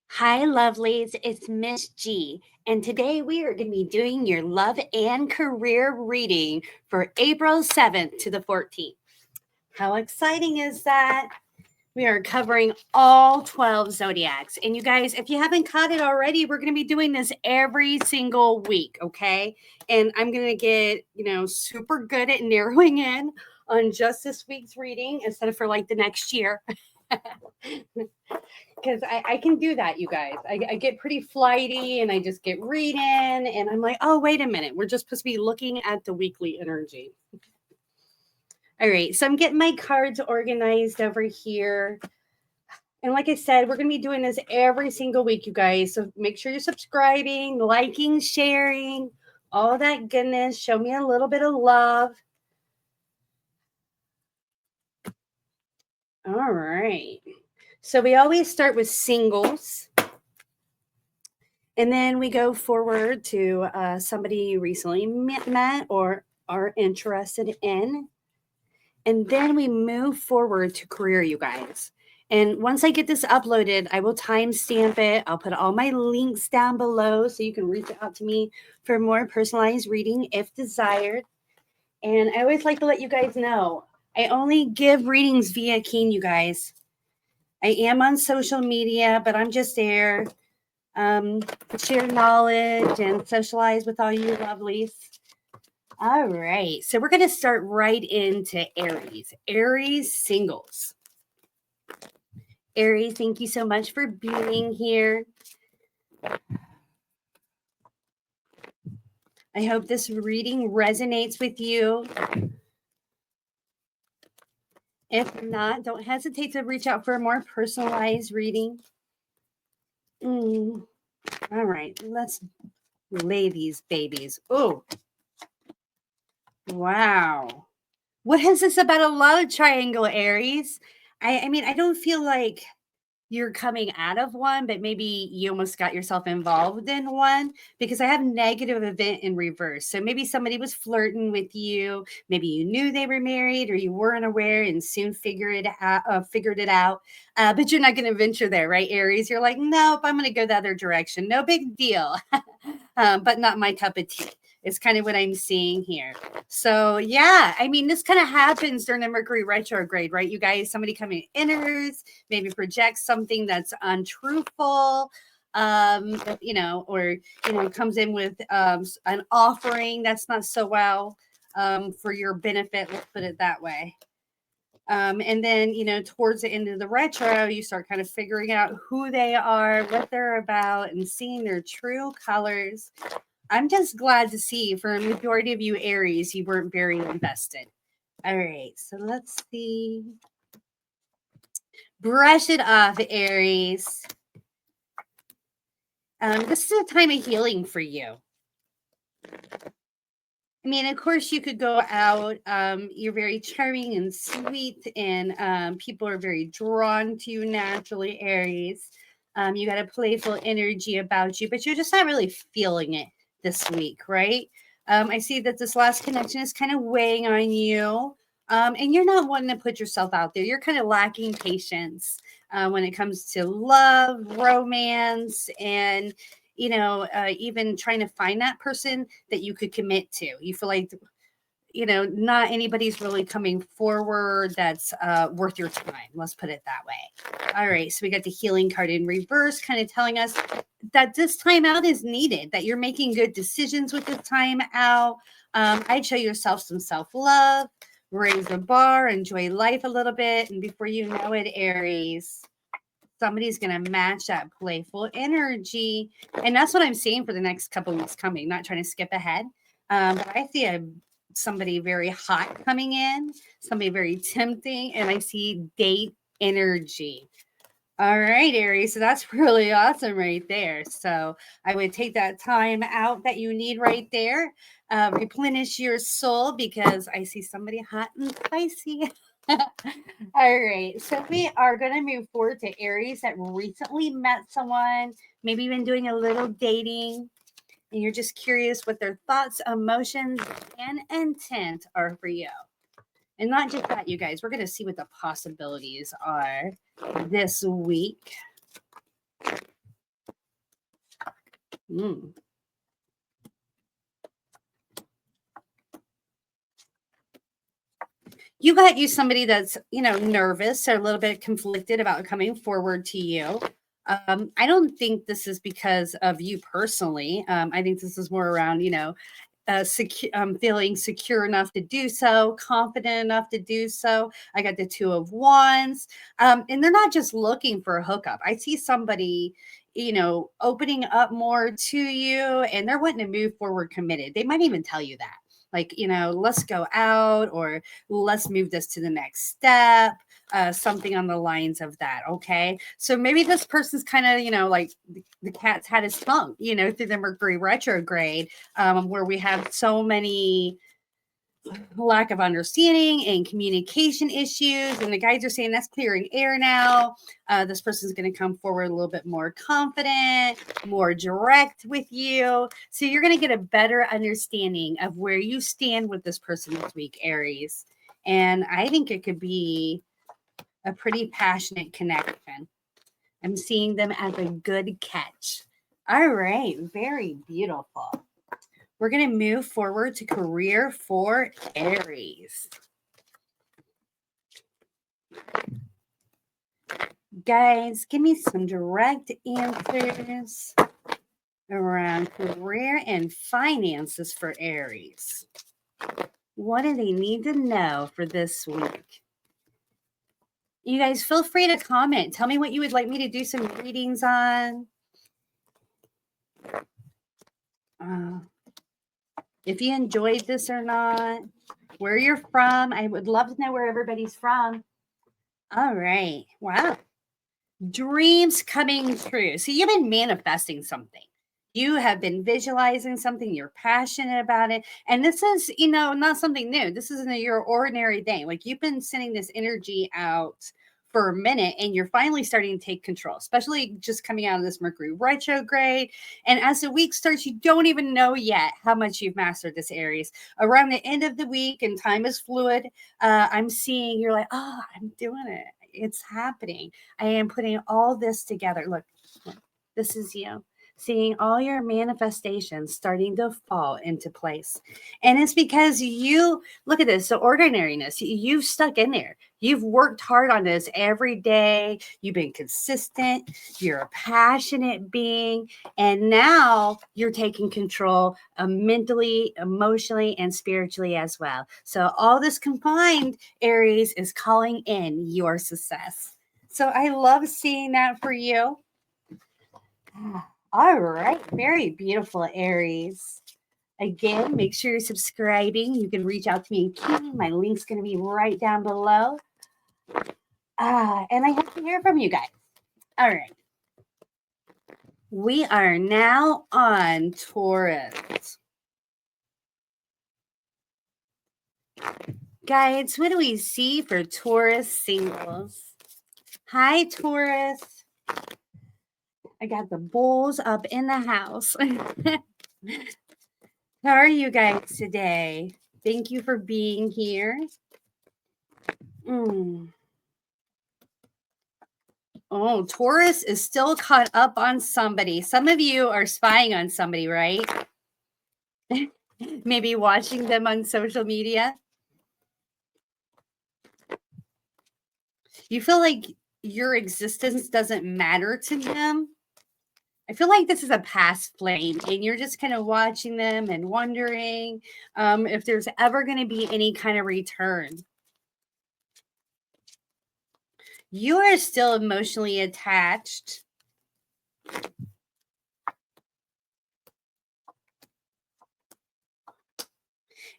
Hi, lovelies. It's Miss G, and today we are going to be doing your love and career reading for April 7th to the 14th. How exciting is that? We are covering all 12 zodiacs. And you guys, if you haven't caught it already, we're going to be doing this every single week, okay? And I'm going to get, super good at narrowing in on just this week's reading instead of for like the next year. Because I can do that, you guys. I get pretty flighty and I just get reading, and I'm like, oh, wait a minute. We're just supposed to be looking at the weekly energy. All right. So I'm getting my cards organized over here. And like I said, we're going to be doing this every single week, you guys. So make sure you're subscribing, liking, sharing, all that goodness. Show me a little bit of love. All right. So we always start with singles. And then we go forward to somebody you recently met or are interested in. And then we move forward to career, you guys. And once I get this uploaded, I will timestamp it. I'll put all my links down below so you can reach out to me for more personalized reading if desired. And I always like to let you guys know, I only give readings via Keen, you guys. I am on social media, but I'm just there. Share knowledge and socialize with all you lovelies. All right, so we're going to start right into Aries. Aries singles. Aries, thank you so much for being here. I hope this reading resonates with you. If not, don't hesitate to reach out for a more personalized reading. All right, let's lay these babies. Oh, wow. What is this about a love triangle, Aries? I mean, I don't feel like you're coming out of one, but maybe you almost got yourself involved in one, because I have negative event in reverse. So maybe somebody was flirting with you. Maybe you knew they were married or you weren't aware and soon figured it out. But you're not going to venture there, right, Aries? You're like, nope, I'm going to go the other direction. No big deal, but not my cup of tea. Is kind of what I'm seeing here. So yeah, I mean, this kind of happens during the Mercury retrograde, right? You guys, somebody coming enters, maybe projects something that's untruthful, or comes in with an offering that's not so well for your benefit. Let's put it that way. And then, towards the end of the retro, you start kind of figuring out who they are, what they're about, and seeing their true colors. I'm just glad to see for a majority of you Aries, you weren't very invested. All right, so let's see. Brush it off, Aries. This is a time of healing for you. I mean, of course, you could go out. You're very charming and sweet, and people are very drawn to you naturally, Aries. You got a playful energy about you, but you're just not really feeling it this week, right? I see that this last connection is kind of weighing on you, and you're not wanting to put yourself out there. You're kind of lacking patience when it comes to love, romance, and even trying to find that person that you could commit to. You feel like, not anybody's really coming forward that's worth your time. Let's put it that way. All right. So we got the healing card in reverse, kind of telling us that this time out is needed, that you're making good decisions with this time out. I'd show yourself some self-love, raise the bar, enjoy life a little bit. And before you know it, Aries, somebody's going to match that playful energy. And that's what I'm seeing for the next couple of weeks coming, not trying to skip ahead. But I see somebody very hot coming in, somebody very tempting, and I see date energy. All right, Aries. So that's really awesome right there. So I would take that time out that you need right there. Replenish your soul, because I see somebody hot and spicy. All right. So we are going to move forward to Aries that recently met someone, maybe even doing a little dating, and you're just curious what their thoughts, emotions, and intent are for you. And not just that, you guys, we're going to see what the possibilities are this week. Mm. You got you somebody that's, nervous or a little bit conflicted about coming forward to you. I don't think this is because of you personally. I think this is more around, feeling secure enough to do so, confident enough to do so. I got the Two of Wands. And they're not just looking for a hookup. I see somebody, opening up more to you and they're wanting to move forward committed. They might even tell you that. Like, let's go out or let's move this to the next step. Something on the lines of that. Okay. So maybe this person's kind of, like the cat's had his funk, through the Mercury retrograde, where we have so many lack of understanding and communication issues. And the guides are saying that's clearing air now. This person's going to come forward a little bit more confident, more direct with you. So you're going to get a better understanding of where you stand with this person this week, Aries. And I think it could be a pretty passionate connection. I'm seeing them as a good catch. All right, very beautiful. We're going to move forward to career for Aries. Guys, give me some direct answers around career and finances for Aries. What do they need to know for this week? You guys feel free to comment. Tell me what you would like me to do some readings on. If you enjoyed this or not, where you're from. I would love to know where everybody's from. All right. Wow. Dreams coming true. So you've been manifesting something. You have been visualizing something. You're passionate about it. And this is, not something new. This isn't your ordinary thing. Like you've been sending this energy out for a minute and you're finally starting to take control, especially just coming out of this Mercury retrograde. And as the week starts, you don't even know yet how much you've mastered this, Aries. Around the end of the week, and time is fluid, I'm seeing you're like, oh, I'm doing it. It's happening. I am putting all this together. Look, this is you. Seeing all your manifestations starting to fall into place. And it's because you, look at this, the ordinariness, you've stuck in there. You've worked hard on this every day. You've been consistent. You're a passionate being. And now you're taking control mentally, emotionally, and spiritually as well. So all this combined, Aries, is calling in your success. So I love seeing that for you. All right. Very beautiful, Aries. Again, make sure you're subscribing. You can reach out to me in Q. My link's going to be right down below. And I have to hear from you guys. All right. We are now on Taurus. Guys, what do we see for Taurus singles? Hi, Taurus. I got the bulls up in the house. How are you guys today? Thank you for being here. Oh, Taurus is still caught up on somebody. Some of you are spying on somebody, right? Maybe watching them on social media. You feel like your existence doesn't matter to them. I feel like this is a past flame and you're just kind of watching them and wondering if there's ever going to be any kind of return. You are still emotionally attached.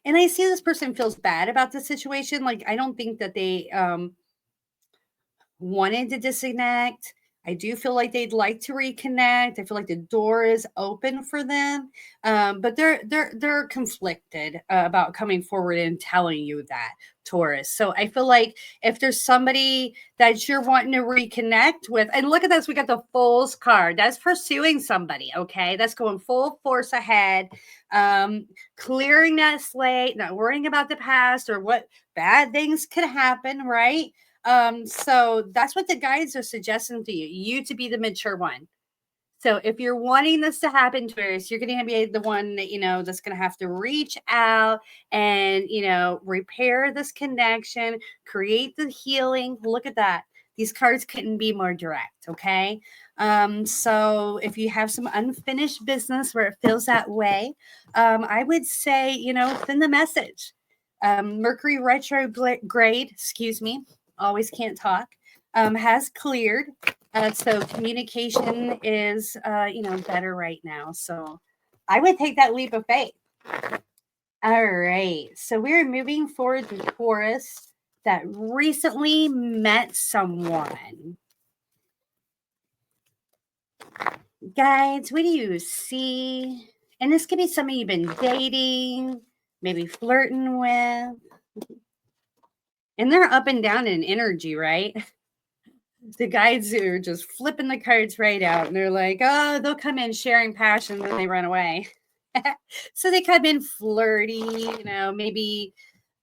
And I see this person feels bad about the situation. Like, I don't think that they wanted to disconnect. I do feel like they'd like to reconnect. I feel like the door is open for them, but they're conflicted about coming forward and telling you that, Taurus. So I feel like if there's somebody that you're wanting to reconnect with, and look at this, we got the Fool's card. That's pursuing somebody. Okay, that's going full force ahead, clearing that slate, not worrying about the past or what bad things could happen. Right. So that's what the guides are suggesting to you to be the mature one. So if you're wanting this to happen, Taurus, you're going to be the one that, that's going to have to reach out and, repair this connection, create the healing. Look at that. These cards couldn't be more direct. Okay. So if you have some unfinished business where it feels that way, I would say, send the message. Mercury retrograde, excuse me, always can't talk, has cleared. So communication is, better right now. So I would take that leap of faith. All right. So we're moving forward to Taurus that recently met someone. Guides, what do you see? And this could be somebody you've been dating, maybe flirting with. And they're up and down in energy, right? The guides are just flipping the cards right out. And they're like, oh, they'll come in sharing passion, then they run away. So they come in flirty, maybe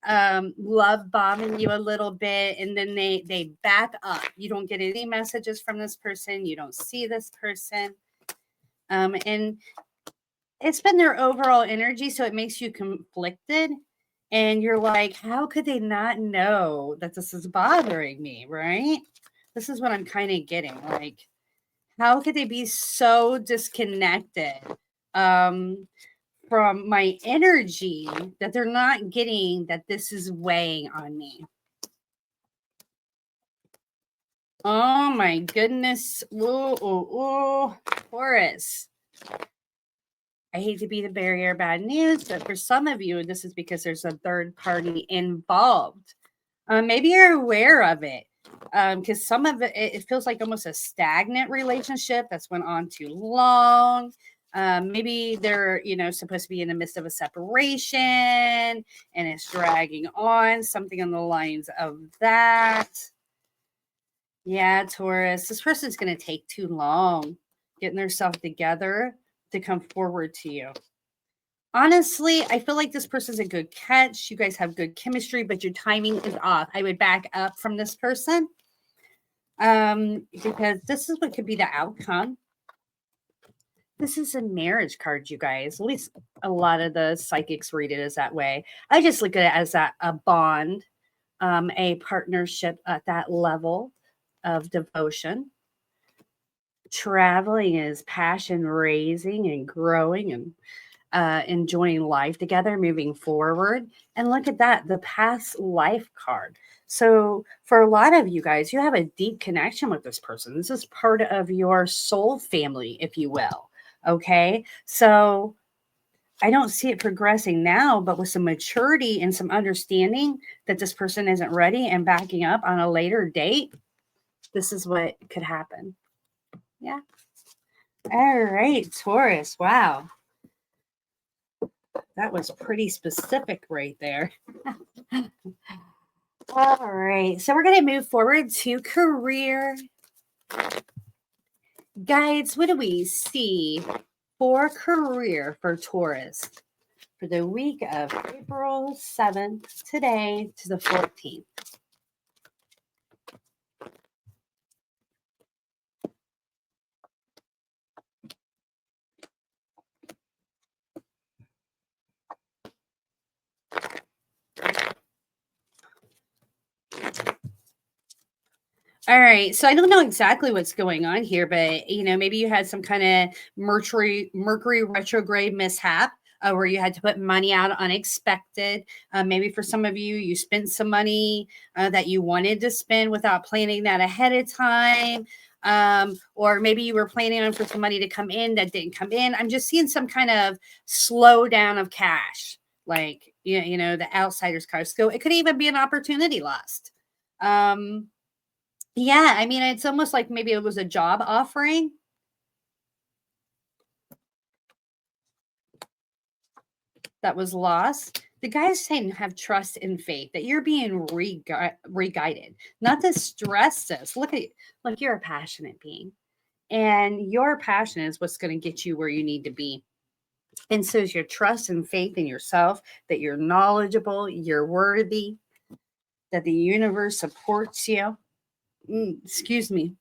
love bombing you a little bit, and then they back up. You don't get any messages from this person. You don't see this person. And it's been their overall energy, so it makes you conflicted. And you're like, how could they not know that this is bothering me, right? This is what I'm kind of getting. Like, how could they be so disconnected from my energy that they're not getting that this is weighing on me? Oh my goodness. Ooh, Taurus. I hate to be the bearer of bad news, but for some of you, this is because there's a third party involved. Maybe you're aware of it, because some of it feels like almost a stagnant relationship that's went on too long. Maybe they're, supposed to be in the midst of a separation and it's dragging on, something on the lines of that. Yeah, Taurus, this person's going to take too long getting themselves together to come forward to you. Honestly, I feel like this person's a good catch. You guys have good chemistry, but your timing is off. I would back up from this person, because this is what could be the outcome. This is a marriage card, you guys. At least a lot of the psychics read it as that way. I just look at it as a bond, a partnership at that level of devotion. Traveling is passion raising and growing and enjoying life together, moving forward. And look at that, the past life card. So for a lot of you guys, you have a deep connection with this person. This is part of your soul family, if you will. Okay. So I don't see it progressing now, but with some maturity and some understanding that this person isn't ready and backing up on a later date, this is what could happen. Yeah. All right, Taurus. Wow. That was pretty specific right there. All right. So we're going to move forward to career. Guides, what do we see for career for Taurus for the week of April 7th today to the 14th? All right. So I don't know exactly what's going on here, but maybe you had some kind of Mercury retrograde mishap, where you had to put money out unexpected. Maybe for some of you, you spent some money that you wanted to spend without planning that ahead of time. Or maybe you were planning on for some money to come in that didn't come in. I'm just seeing some kind of slowdown of cash, like, the outsider's card. So it could even be an opportunity lost. Yeah, I mean, it's almost like maybe it was a job offering. That was lost. The guy's saying have trust and faith that you're being re-guided, not to stress this. Look, you're a passionate being, and your passion is what's going to get you where you need to be. And so is your trust and faith in yourself, that you're knowledgeable, you're worthy, that the universe supports you. Excuse me.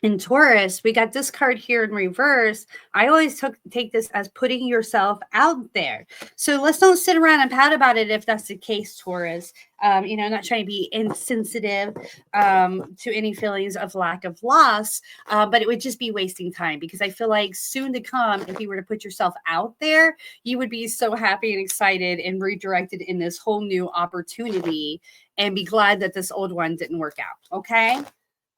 In Taurus, we got this card here in reverse. I always take this as putting yourself out there. So let's don't sit around and pout about it if that's the case, Taurus. I'm not trying to be insensitive to any feelings of lack of loss, but it would just be wasting time because I feel like soon to come, if you were to put yourself out there, you would be so happy and excited and redirected in this whole new opportunity and be glad that this old one didn't work out. Okay.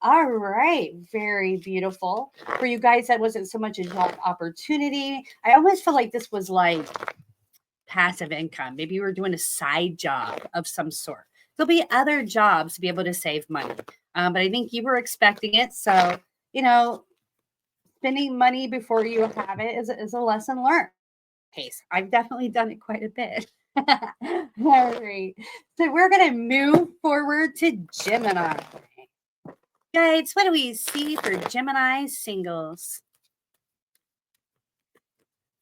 All right, very beautiful. For you guys, that wasn't so much a job opportunity. I almost feel like this was like passive income. Maybe you were doing a side job of some sort. There'll be other jobs to be able to save money. But I think you were expecting it. So, spending money before you have it is a lesson learned. Case. I've definitely done it quite a bit. All right. So we're going to move forward to Gemini. Guys, what do we see for Gemini singles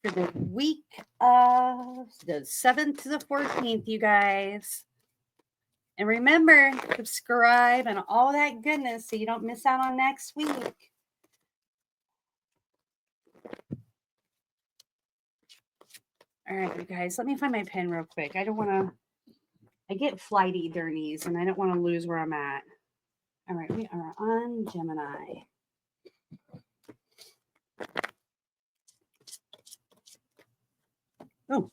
for the week of the 7th to the 14th, you guys? And remember, subscribe and all that goodness so you don't miss out on next week. All right, you guys, let me find my pen real quick. I get flighty during these and I don't want to lose where I'm at. All right, we are on Gemini. Oh,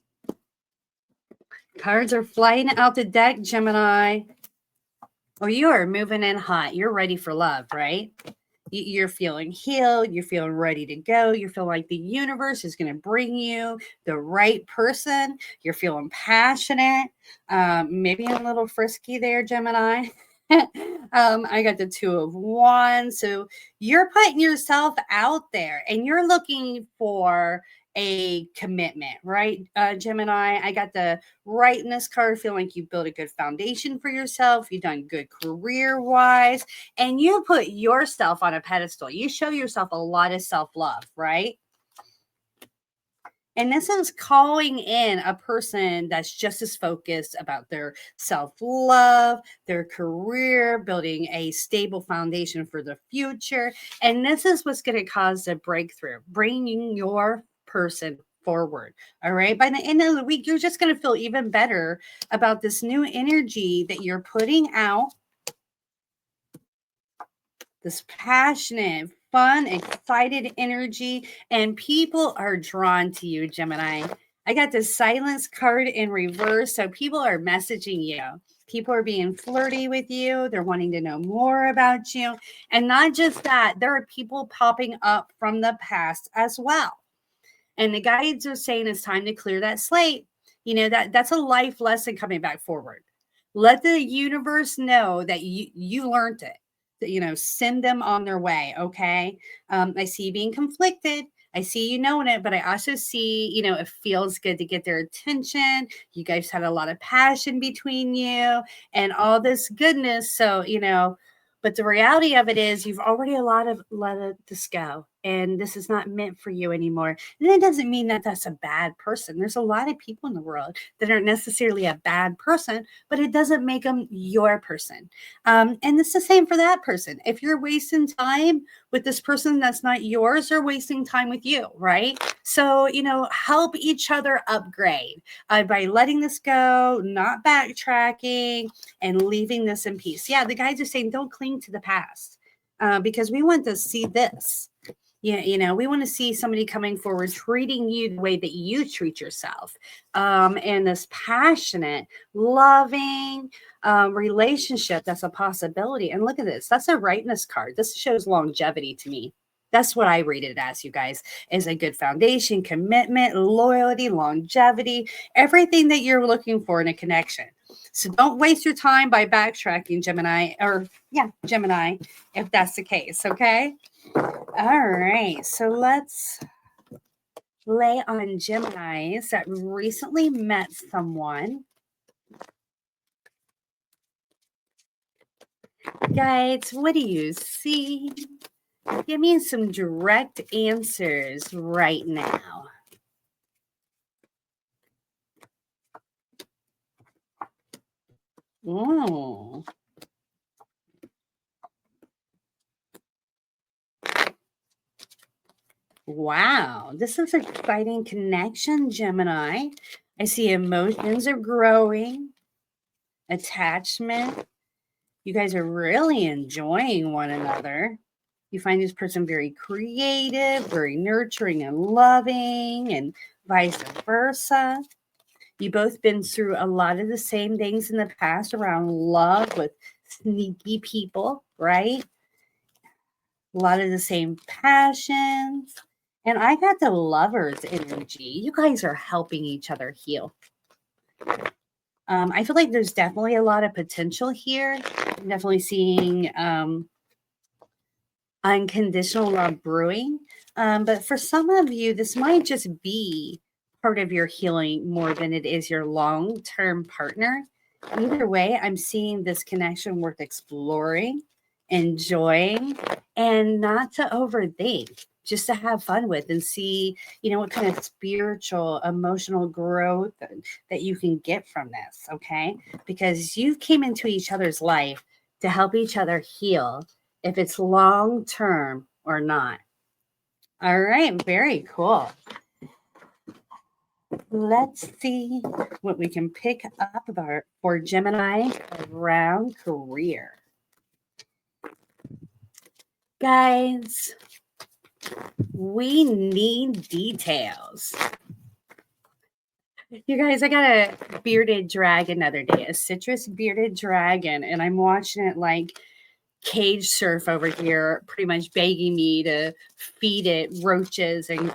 cards are flying out the deck, Gemini. Oh, you are moving in hot. You're ready for love, right? You're feeling healed. You're feeling ready to go. You feel like the universe is going to bring you the right person. You're feeling passionate, maybe a little frisky there, Gemini. I got the 2 of Wands. So you're putting yourself out there and you're looking for a commitment, right, Gemini? I got the right in this card, feeling like you built a good foundation for yourself. You've done good career-wise, and you put yourself on a pedestal. You show yourself a lot of self-love, right? And this is calling in a person that's just as focused about their self-love, their career, building a stable foundation for the future. And this is what's going to cause the breakthrough, bringing your person forward. All right. By the end of the week, you're just going to feel even better about this new energy that you're putting out. This passionate, fun, excited energy, and people are drawn to you, Gemini. I got the silence card in reverse. So people are messaging you. People are being flirty with you. They're wanting to know more about you. And not just that, there are people popping up from the past as well. And the guides are saying it's time to clear that slate. That's a life lesson coming back forward. Let the universe know that you learned it. Send them on their way. Okay. I see you being conflicted. I see you knowing it, but I also see, it feels good to get their attention. You guys had a lot of passion between you and all this goodness. So, but the reality of it is you've already let this go. And this is not meant for you anymore. And it doesn't mean that that's a bad person. There's a lot of people in the world that aren't necessarily a bad person, but it doesn't make them your person. And it's the same for that person. If you're wasting time with this person that's not yours, they're wasting time with you, right? So, help each other upgrade by letting this go, not backtracking, and leaving this in peace. Yeah, the guys are saying don't cling to the past because we want to see this. Yeah, we want to see somebody coming forward, treating you the way that you treat yourself, and this passionate, loving relationship. That's a possibility. And look at this. That's a rightness card. This shows longevity to me. That's what I read it as, you guys, is a good foundation, commitment, loyalty, longevity, everything that you're looking for in a connection. So don't waste your time by backtracking, Gemini, if that's the case, okay? All right, so let's lay on Geminis that recently met someone. Guys, what do you see? Give me some direct answers right now. Oh. Wow, this is an exciting connection, Gemini. I see emotions are growing, attachment. You guys are really enjoying one another. You find this person very creative, very nurturing and loving, and vice versa. You both been through a lot of the same things in the past around love with sneaky people, right? A lot of the same passions. And I got the lovers energy. You guys are helping each other heal. I feel like there's definitely a lot of potential here. I'm definitely seeing unconditional love brewing. But for some of you, this might just be part of your healing more than it is your long-term partner. Either way, I'm seeing this connection worth exploring, enjoying, and not to overthink, just to have fun with and see, what kind of spiritual, emotional growth that you can get from this, okay? Because you came into each other's life to help each other heal, if it's long term or not. All right, very cool. Let's see what we can pick up about for Gemini around career. Guys, we need details. You guys, I got a bearded dragon the other day, a citrus bearded dragon, and I'm watching it like cage surf over here, pretty much begging me to feed it roaches and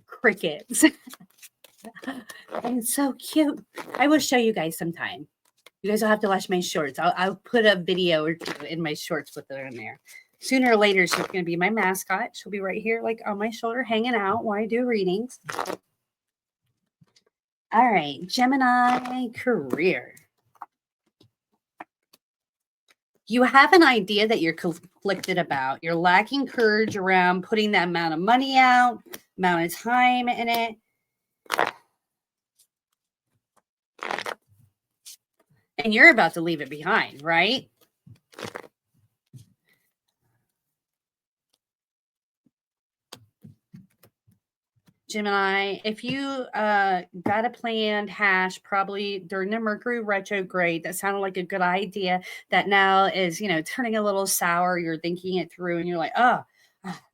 crickets. And it's so cute. I will show you guys sometime. You guys will have to watch my shorts. I'll put a video or two in my shorts with her in there. Sooner or later, she's going to be my mascot. She'll be right here, like on my shoulder, hanging out while I do readings. All right, Gemini career. You have an idea that you're conflicted about. You're lacking courage around putting that amount of money out, amount of time in it. And you're about to leave it behind, right? Gemini, if you got a planned hash probably during the Mercury retrograde, that sounded like a good idea, that now is, turning a little sour, you're thinking it through and you're like, oh,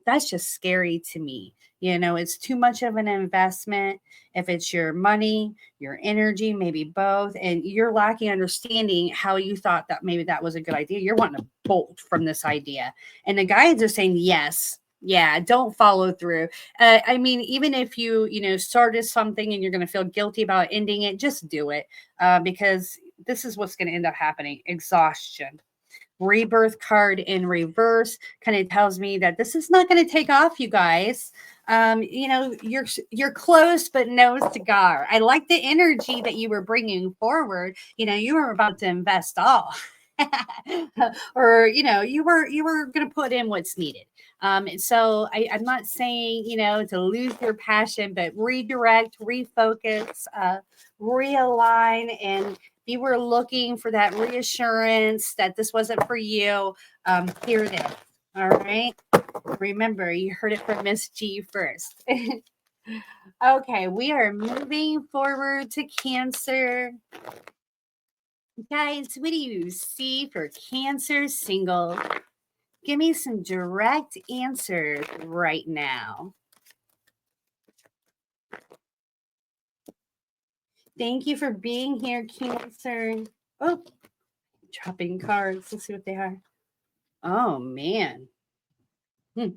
that's just scary to me. It's too much of an investment. If it's your money, your energy, maybe both, and you're lacking understanding how you thought that maybe that was a good idea, you're wanting to bolt from this idea. And the guides are saying, yes, yeah, don't follow through. I mean, even if you started something and you're going to feel guilty about ending it, just do it, because this is what's going to end up happening. Exhaustion. Rebirth card in reverse kind of tells me that this is not going to take off, you guys. You're close, but no cigar. I like the energy that you were bringing forward. You were about to invest all. Or you were going to put in what's needed. So I'm not saying to lose your passion, but redirect, refocus, realign, and you were looking for that reassurance that this wasn't for you. Here it is. All right. Remember, you heard it from Miss G first. Okay, we are moving forward to Cancer. Guys, what do you see for Cancer single? Give me some direct answers right now. Thank you for being here, Cancer. Oh, dropping cards. Let's see what they are. Oh, man. You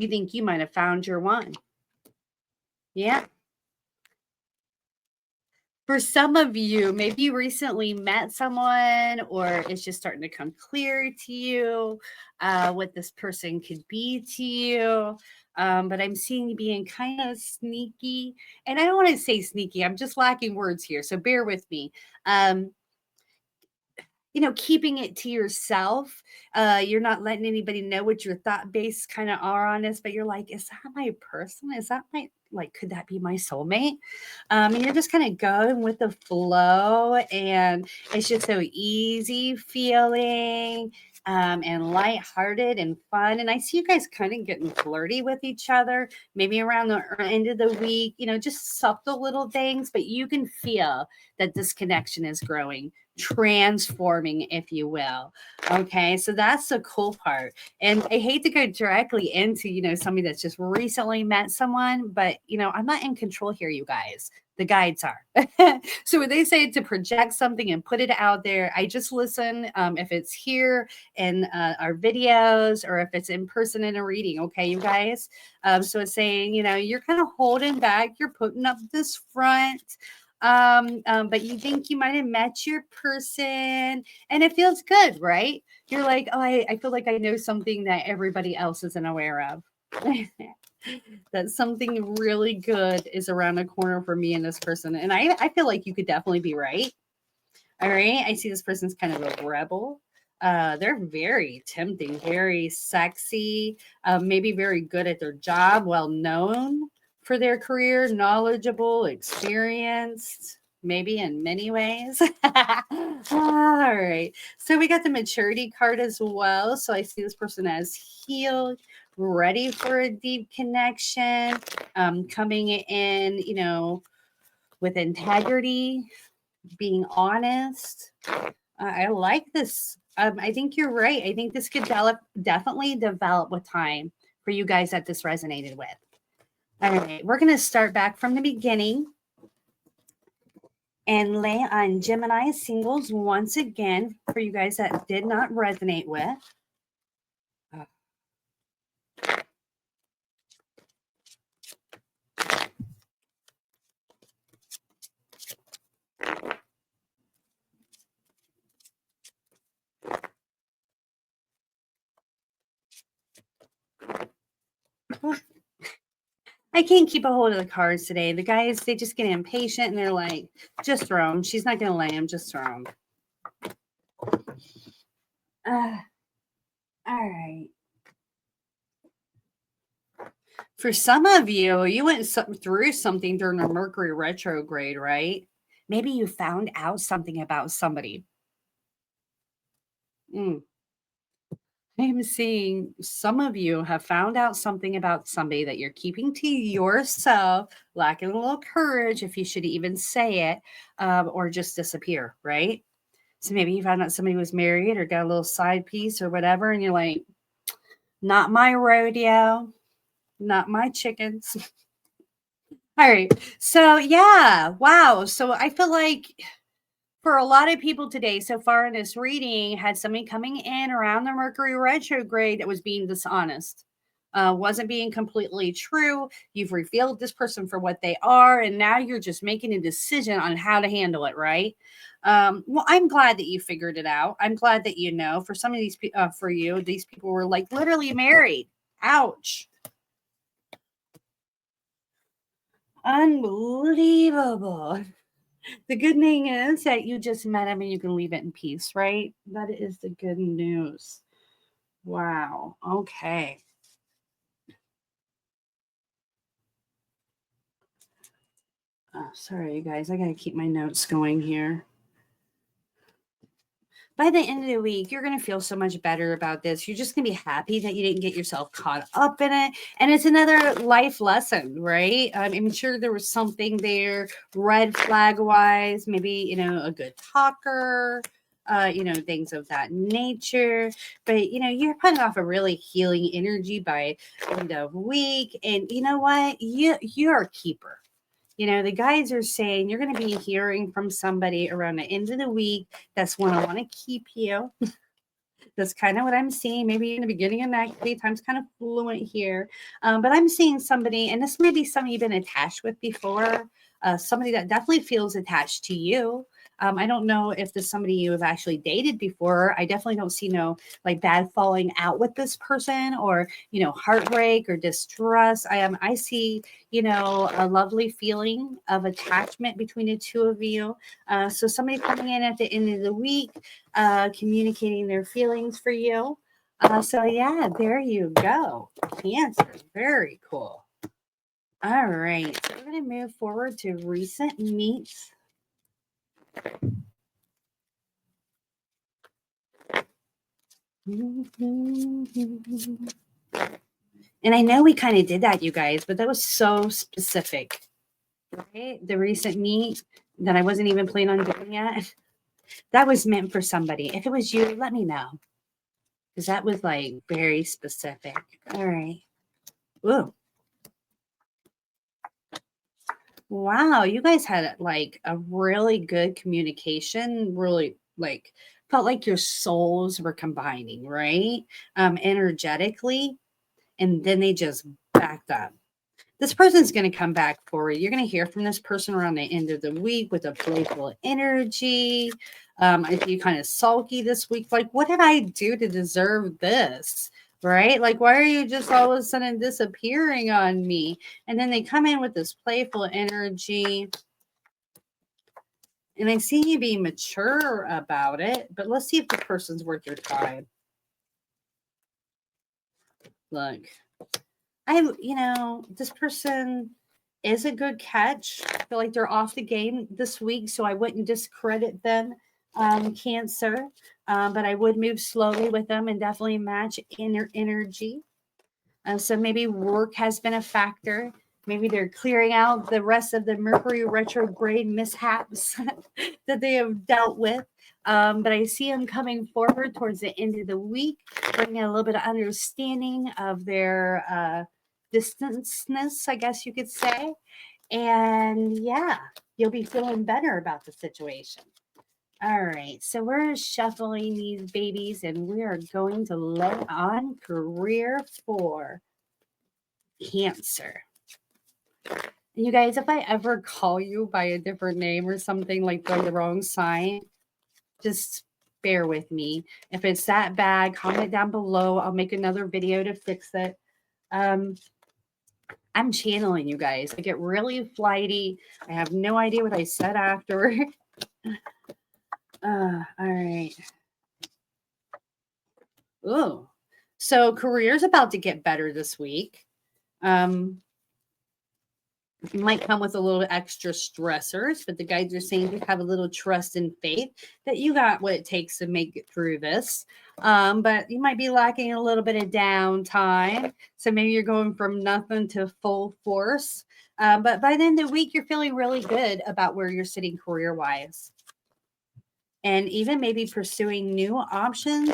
think you might have found your one. Yeah. For some of you, maybe you recently met someone, or it's just starting to come clear to you what this person could be to you. But I'm seeing you being kind of sneaky. And I don't want to say sneaky. I'm just lacking words here. So bear with me. Keeping it to yourself. You're not letting anybody know what your thought base kind of are on this, but you're like, is that my person? Is that could that be my soulmate? And you're just kind of going with the flow, and it's just so easy feeling. and lighthearted and fun. And I see you guys kind of getting flirty with each other, maybe around the end of the week, just subtle little things, but you can feel that this connection is growing, transforming, if you will. Okay, so that's the cool part. And I hate to go directly into, somebody that's just recently met someone, but, I'm not in control here, you guys. The guides are. So when they say to project something and put it out there, I just listen. If it's here in our videos or if it's in person in a reading, okay, you guys. So it's saying, you're kind of holding back, you're putting up this front. But you think you might have met your person and it feels good, right? You're like, oh, I feel like I know something that everybody else isn't aware of. That something really good is around the corner for me and this person. And I feel like you could definitely be right. All right. I see this person's kind of a rebel. They're very tempting, very sexy, maybe very good at their job, well known for their career, knowledgeable, experienced, maybe in many ways. All right. So we got the maturity card as well. So I see this person as healed, ready for a deep connection, coming in, with integrity, being honest. I like this. I think you're right. I think this could definitely develop with time for you guys that this resonated with. All right, we're going to start back from the beginning and lay on Gemini singles once again for you guys that did not resonate with. I can't keep a hold of the cards today. The guys, they just get impatient and they're like, just throw them. She's not going to lay them. Just throw them. All right. For some of you, you went through something during a Mercury retrograde, right? Maybe you found out something about somebody. I'm seeing some of you have found out something about somebody that you're keeping to yourself, lacking a little courage, if you should even say it, or just disappear, right? So maybe you found out somebody was married or got a little side piece or whatever, and you're like, not my rodeo, not my chickens. All right. So, yeah. Wow. So I feel like for a lot of people today, so far in this reading, had somebody coming in around the Mercury retrograde that was being dishonest, wasn't being completely true. You've revealed this person for what they are, and now you're just making a decision on how to handle it, right? Well, I'm glad that you figured it out. I'm glad that you know. For some of these, for you, these people were like literally married. Ouch. Unbelievable. The good thing is that you just met him and you can leave it in peace, right? That is the good news. Wow. Okay. Oh, sorry, you guys. I got to keep my notes going here. By the end of the week, you're going to feel so much better about this. You're just going to be happy that you didn't get yourself caught up in it. And it's another life lesson, right? I'm sure there was something there, red flag wise, maybe, a good talker, things of that nature. But, you're putting off a really healing energy by end of week. And you know what? You're a keeper. The guides are saying you're going to be hearing from somebody around the end of the week that's going to want to keep you. That's kind of what I'm seeing. Maybe in the beginning of next week, time's kind of fluent here. But I'm seeing somebody, and this may be somebody you've been attached with before, somebody that definitely feels attached to you. I don't know if this is somebody you have actually dated before. I definitely don't see no like bad falling out with this person or, heartbreak or distrust. I see, a lovely feeling of attachment between the two of you. So somebody coming in at the end of the week, communicating their feelings for you. So yeah, there you go. Cancer, very cool. All right, so we're going to move forward to recent meets. And I know we kind of did that, you guys, but that was so specific, right? The recent meet that I wasn't even planning on doing yet. That was meant for somebody. If it was you, let me know. Because that was like very specific. All right. Ooh. Wow. You guys had like a really good communication, really like felt like your souls were combining, right? Energetically. And then they just backed up. This person's going to come back forward. You're going to hear from this person around the end of the week with a playful energy. I feel kind of sulky this week. Like, what did I do to deserve this? Right? Like, why are you just all of a sudden disappearing on me? And then they come in with this playful energy. And I see you being mature about it. But let's see if the person's worth your time. Look. This person is a good catch. I feel like they're off the game this week, so I wouldn't discredit them, Cancer. But I would move slowly with them and definitely match inner energy. So maybe work has been a factor. Maybe they're clearing out the rest of the Mercury retrograde mishaps that they have dealt with. But I see them coming forward towards the end of the week, bringing a little bit of understanding of their distanceness, I guess you could say. And yeah, you'll be feeling better about the situation. All right, so we're shuffling these babies and we are going to lay on career for Cancer. You guys, if I ever call you by a different name or something like from the wrong sign, just bear with me. If it's that bad, comment down below. I'll make another video to fix it. I'm channeling you guys. I get really flighty. I have no idea what I said after. All right. Ooh. So career's about to get better this week. It might come with a little extra stressors, but the guides are saying to have a little trust and faith that you got what it takes to make it through this. But you might be lacking a little bit of downtime. So maybe you're going from nothing to full force. But by the end of the week, you're feeling really good about where you're sitting career-wise. And even maybe pursuing new options.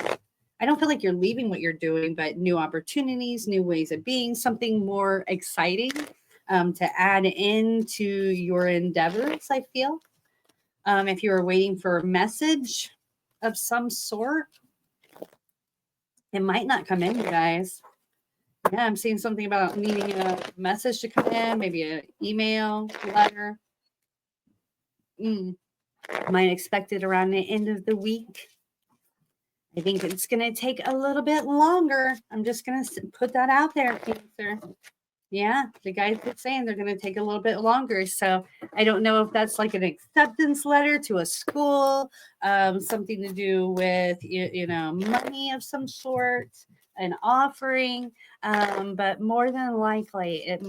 I don't feel like you're leaving what you're doing, but new opportunities, new ways of being, something more exciting. To add into your endeavors, I feel. If you were waiting for a message of some sort, it might not come in, you guys. Yeah, I'm seeing something about needing a message to come in, maybe an email, letter. Might expect it around the end of the week. I think it's going to take a little bit longer. I'm just going to put that out there, Cancer. Yeah, the guys are saying they're going to take a little bit longer. So I don't know if that's like an acceptance letter to a school, something to do with, money of some sort, an offering. But more than likely, it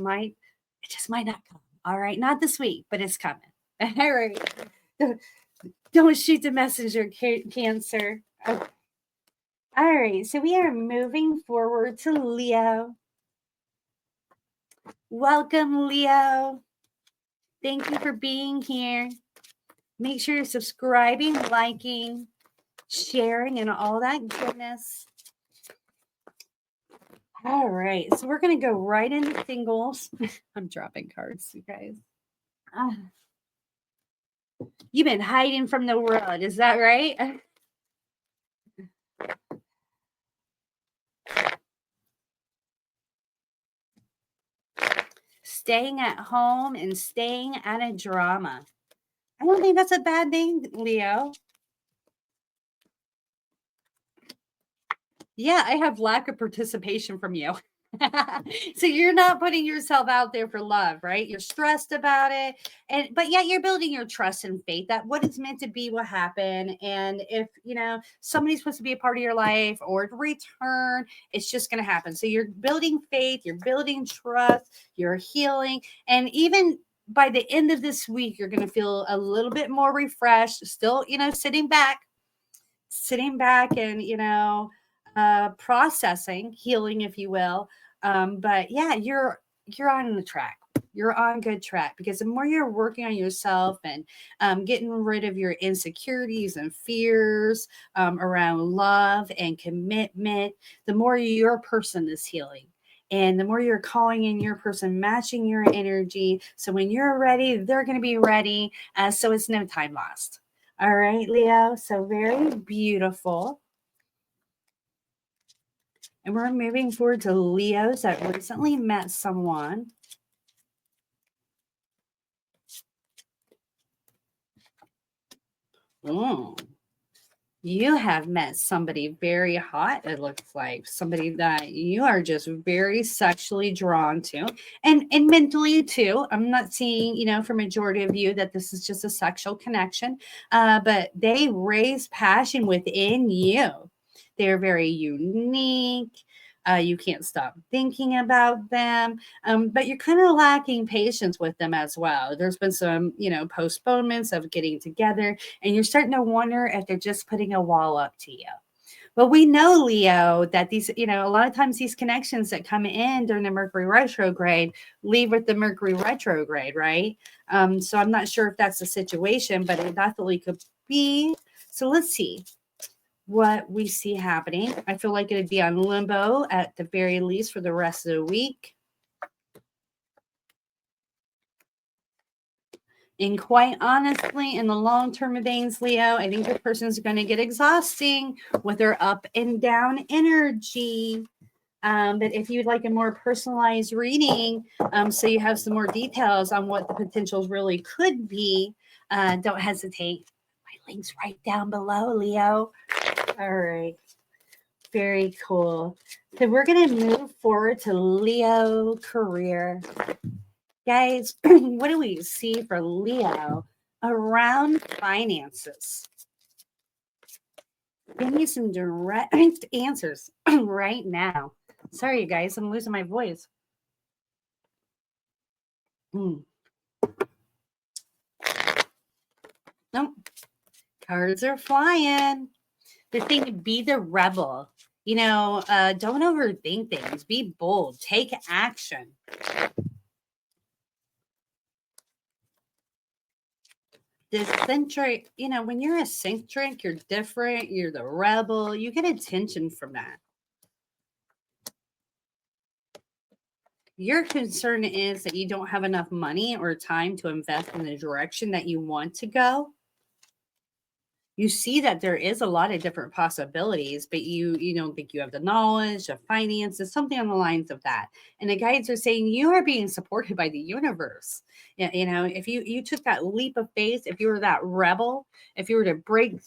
just might not come. All right. Not this week, but it's coming. All right. Don't shoot the messenger, Cancer. Okay. All right. So we are moving forward to Leo. Welcome, Leo. Thank you for being here. Make sure you're subscribing, liking, sharing, and all that goodness. All right. So we're going to go right into singles. I'm dropping cards, you guys. You've been hiding from the world. Is that right? Staying at home and staying out of drama. I don't think that's a bad thing, Leo. Yeah, I have lack of participation from you. So you're not putting yourself out there for love, right? You're stressed about it. But yet you're building your trust and faith that what is meant to be will happen. And if, somebody's supposed to be a part of your life or return, it's just going to happen. So you're building faith, you're building trust, you're healing. And even by the end of this week, you're going to feel a little bit more refreshed, still, sitting back and, processing, healing, if you will. But yeah, you're on the track. You're on good track because the more you're working on yourself and getting rid of your insecurities and fears around love and commitment, the more your person is healing. And the more you're calling in your person, matching your energy. So when you're ready, they're going to be ready. So it's no time lost. All right, Leo. So very beautiful. And we're moving forward to Leos that recently met someone. Oh, you have met somebody very hot, it looks like. Somebody that you are just very sexually drawn to. And mentally too. I'm not seeing, for majority of you that this is just a sexual connection. But they raise passion within you. They're very unique. You can't stop thinking about them, but you're kind of lacking patience with them as well. There's been some, postponements of getting together, and you're starting to wonder if they're just putting a wall up to you. But we know, Leo, that these, a lot of times these connections that come in during the Mercury retrograde leave with the Mercury retrograde, right? So I'm not sure if that's the situation, but it definitely could be. So let's see what we see happening. I feel like it'd be on limbo at the very least for the rest of the week. And quite honestly, in the long-term veins, Leo, I think the person's going to get exhausting with their up and down energy. But if you'd like a more personalized reading, so you have some more details on what the potentials really could be, don't hesitate. My link's right down below, Leo. All right. Very cool. So we're going to move forward to Leo career. Guys, what do we see for Leo around finances? Give me some direct answers right now. Sorry, you guys, I'm losing my voice. Nope. Cards are flying. The thing, be the rebel. Don't overthink things. Be bold. Take action. The eccentric, when you're eccentric, you're different, you're the rebel, you get attention from that. Your concern is that you don't have enough money or time to invest in the direction that you want to go. You see that there is a lot of different possibilities, but you don't think you have the knowledge, the finances, something on the lines of that. And the guides are saying you are being supported by the universe. If you took that leap of faith, if you were that rebel, if you were to break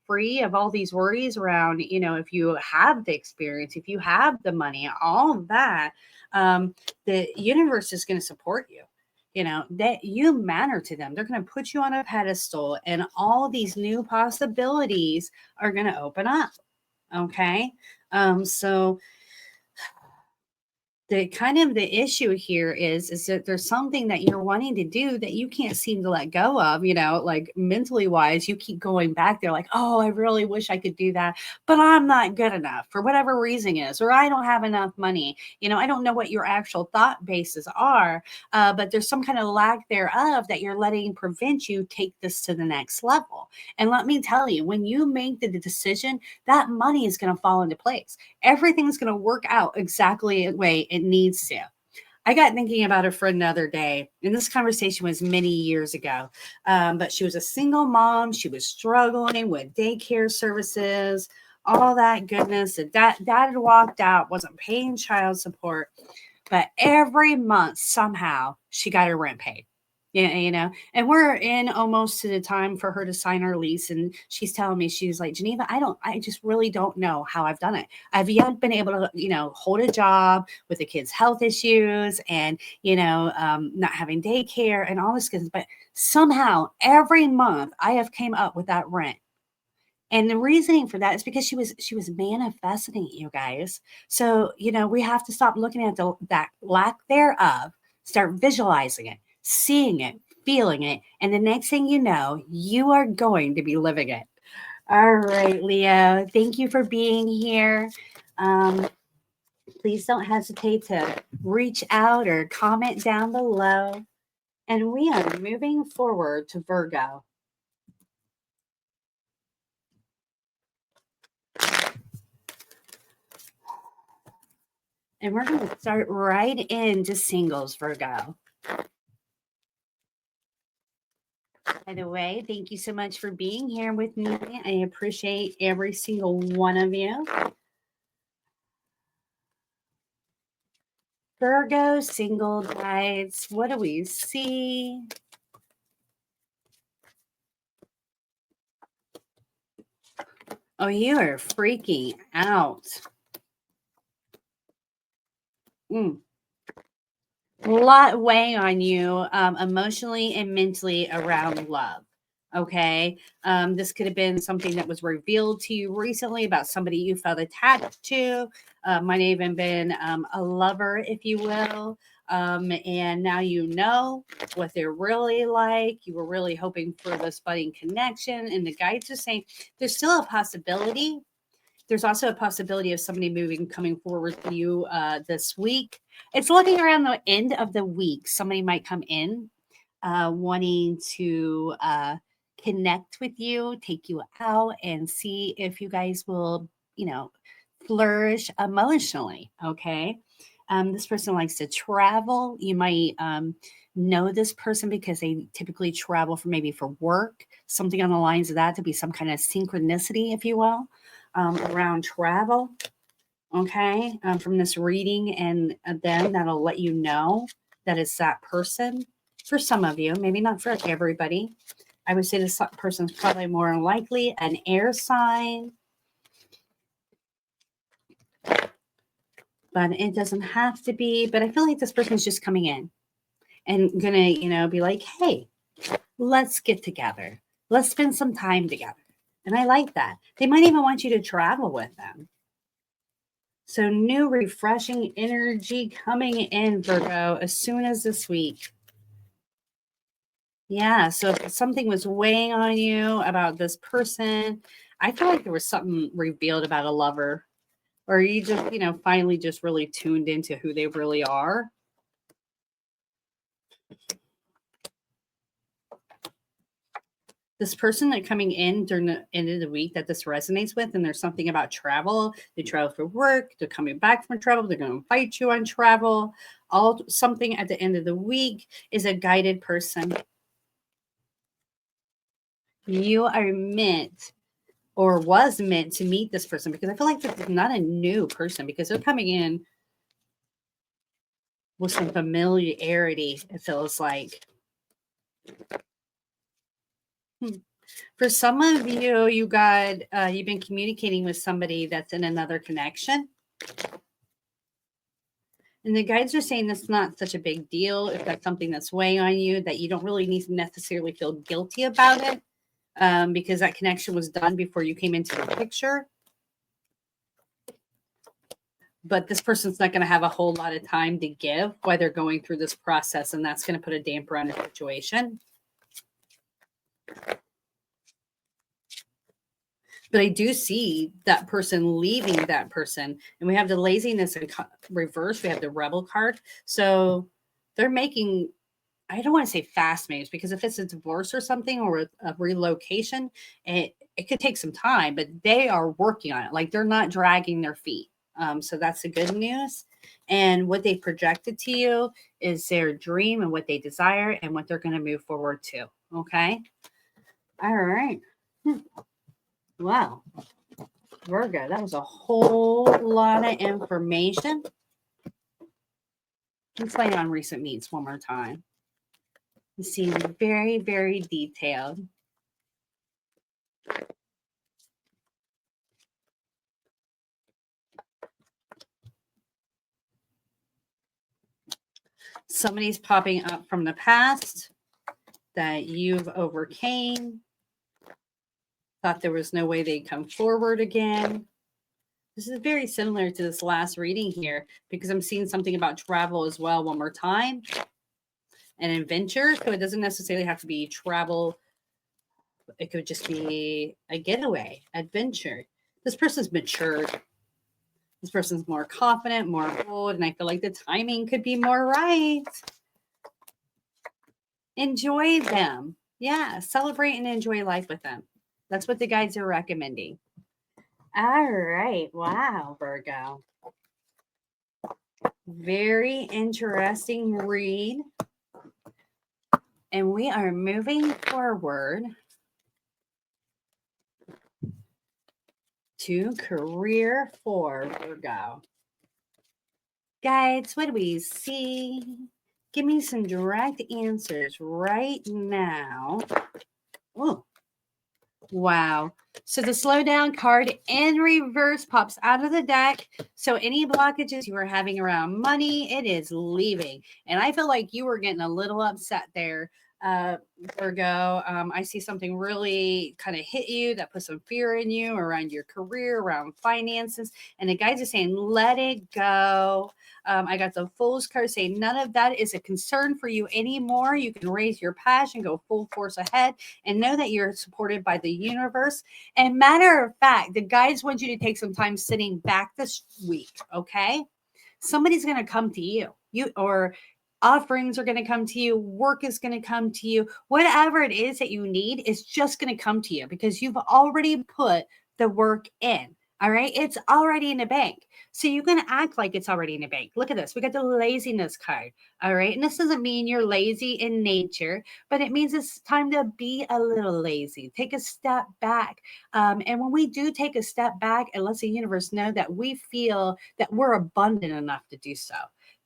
free of all these worries around, if you have the experience, if you have the money, all of that, the universe is going to support you. That you matter to them. They're going to put you on a pedestal, and all these new possibilities are going to open up. Okay. So the issue here is that there's something that you're wanting to do that you can't seem to let go of, like mentally wise, you keep going back there like, oh, I really wish I could do that, but I'm not good enough for whatever reason is, or I don't have enough money. I don't know what your actual thought bases are, but there's some kind of lack thereof that you're letting prevent you take this to the next level. And let me tell you, when you make the decision, that money is going to fall into place. Everything's going to work out exactly the way it needs to. I got thinking about a friend the other day, and this conversation was many years ago, but she was a single mom. She was struggling with daycare services, all that goodness. Dad had walked out, wasn't paying child support, but every month somehow she got her rent paid. Yeah, and we're in almost to the time for her to sign our lease. And she's telling me, she's like, Geneva, I just really don't know how I've done it. I've yet been able to, hold a job with the kids' health issues and, not having daycare and all this good. But somehow every month I have came up with that rent. And the reasoning for that is because she was manifesting it, you guys. So, we have to stop looking at that lack thereof, start visualizing it, seeing it, feeling it. And the next thing you know, you are going to be living it. All right, Leo. Thank you for being here. Please don't hesitate to reach out or comment down below. And we are moving forward to Virgo. And we're going to start right into singles, Virgo. By the way, thank you so much for being here with me. I appreciate every single one of you. Virgo single guides. What do we see? Oh, you are freaking out. A lot weighing on you emotionally and mentally around love. Okay. This could have been something that was revealed to you recently about somebody you felt attached to. Might have even been a lover, if you will. And now you know what they're really like. You were really hoping for this budding connection. And the guides are saying there's still a possibility. There's also a possibility of somebody coming forward to you this week. It's looking around the end of the week. Somebody might come in wanting to connect with you, take you out, and see if you guys will, flourish emotionally. Okay. This person likes to travel. You might know this person because they typically travel for work, something on the lines of that, to be some kind of synchronicity, if you will, around travel. Okay. From this reading, and then that'll let you know that it's that person. For some of you, maybe not for everybody. I would say this person's probably more likely an air sign, but it doesn't have to be. But I feel like this person's just coming in and gonna, be like, hey, let's get together. Let's spend some time together. And I like that. They might even want you to travel with them. So new refreshing energy coming in, Virgo, as soon as this week. Yeah, so if something was weighing on you about this person, I feel like there was something revealed about a lover, or you just, finally just really tuned into who they really are. This person that coming in during the end of the week that this resonates with, and there's something about travel. They travel for work. They're coming back from travel. They're going to invite you on travel. All something at the end of the week is a guided person. You are meant or was meant to meet this person, because I feel like this is not a new person, because they're coming in with some familiarity, it feels like. For some of you, you've been communicating with somebody that's in another connection. And the guides are saying that's not such a big deal if that's something that's weighing on you, that you don't really need to necessarily feel guilty about it, because that connection was done before you came into the picture. But this person's not going to have a whole lot of time to give while they're going through this process, and that's going to put a damper on the situation. But I do see that person leaving that person. And we have the laziness in reverse. We have the rebel card. So they're making, I don't want to say fast moves, because if it's a divorce or something, or a relocation, it could take some time, but they are working on it. Like, they're not dragging their feet. So that's the good news. And what they projected to you is their dream and what they desire and what they're going to move forward to. Okay. All right. Wow. Virgo, that was a whole lot of information. Let's lay on recent meets one more time. It seems very, very detailed. Somebody's popping up from the past that you've overcame. Thought there was no way they'd come forward again. This is very similar to this last reading here, because I'm seeing something about travel as well one more time, and adventure. So it doesn't necessarily have to be travel It could just be a getaway, adventure. This person's matured. This person's more confident, more bold, and I feel like the timing could be more right. Enjoy them. Yeah, celebrate and enjoy life with them. That's what the guides are recommending. All right. Wow, Virgo. Very interesting read. And we are moving forward to career for Virgo. Guides, what do we see? Give me some direct answers right now. Oh, wow. So the slow down card in reverse pops out of the deck. So any blockages you were having around money, it is leaving. And I feel like you were getting a little upset there, Virgo. I see something really kind of hit you that put some fear in you around your career, around finances. And the guys are saying, let it go. I got the Fool's card saying none of that is a concern for you anymore. You can raise your passion, go full force ahead, and know that you're supported by the universe. And matter of fact, the guides want you to take some time sitting back this week, okay? Somebody's going to come to you. Or offerings are going to come to you. Work is going to come to you. Whatever it is that you need is just going to come to you because you've already put the work in. All right. It's already in the bank. So you're going to act like it's already in the bank. Look at this. We got the laziness card. All right. And this doesn't mean you're lazy in nature, but it means it's time to be a little lazy. Take a step back. And when we do take a step back, it lets the universe know that we feel that we're abundant enough to do so,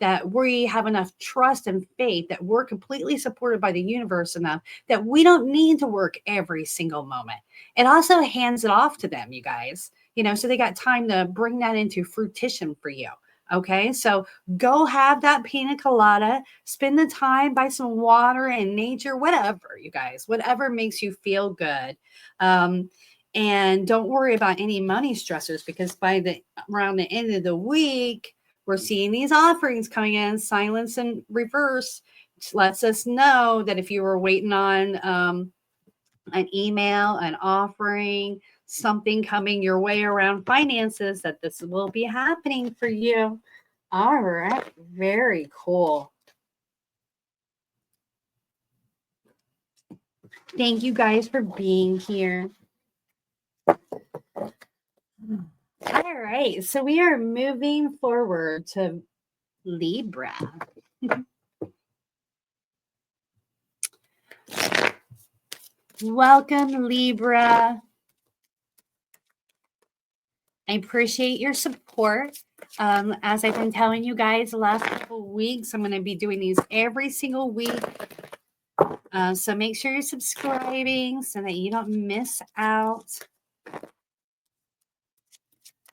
that we have enough trust and faith, that we're completely supported by the universe enough that we don't need to work every single moment. It also hands it off to them, you guys. So they got time to bring that into fruition for you. Okay, so go have that pina colada, spend the time by some water and nature, whatever, you guys, whatever makes you feel good. And don't worry about any money stressors because around the end of the week, we're seeing these offerings coming in, silence and reverse, which lets us know that if you were waiting on an email, an offering, something coming your way around finances, that this will be happening for you. All right. Very cool. Thank you guys for being here. All right. So we are moving forward to Libra. Welcome, Libra. I appreciate your support. As I've been telling you guys the last couple of weeks, I'm going to be doing these every single week. So make sure you're subscribing so that you don't miss out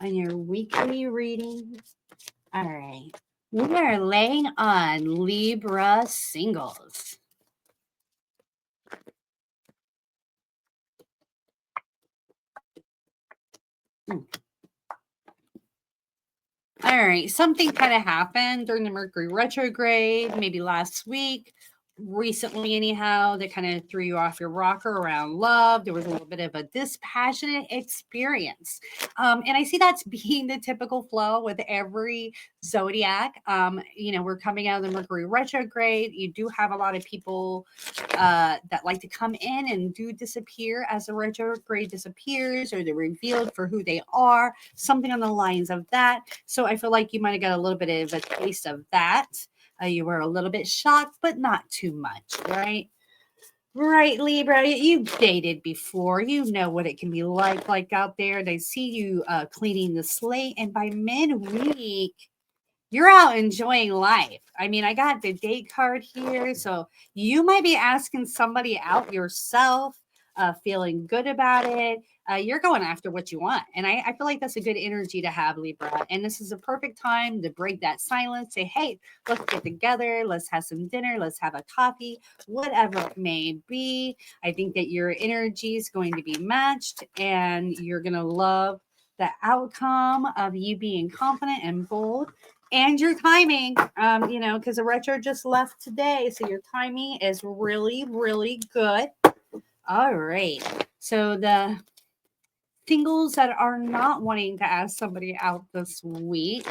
on your weekly reading. All right. We are laying on Libra singles. All right. Something kind of happened during the Mercury retrograde, maybe last week, recently anyhow, that kind of threw you off your rocker around love. There was a little bit of a dispassionate experience. And I see that's being the typical flow with every zodiac. We're coming out of the Mercury retrograde. You do have a lot of people that like to come in and do disappear as the retrograde disappears, or they're revealed for who they are, something on the lines of that. So I feel like you might have got a little bit of a taste of that. You were a little bit shocked, but not too much, right? Right, Libra, you've dated before. You know what it can be like out there. And I see you cleaning the slate. And by midweek, you're out enjoying life. I mean, I got the date card here. So you might be asking somebody out yourself, feeling good about it. You're going after what you want. And I feel like that's a good energy to have, Libra. And this is a perfect time to break that silence. Say, hey, let's get together. Let's have some dinner. Let's have a coffee, whatever it may be. I think that your energy is going to be matched and you're going to love the outcome of you being confident and bold. And your timing, because the retro just left today. So your timing is really, really good. All right. So the singles that are not wanting to ask somebody out this week,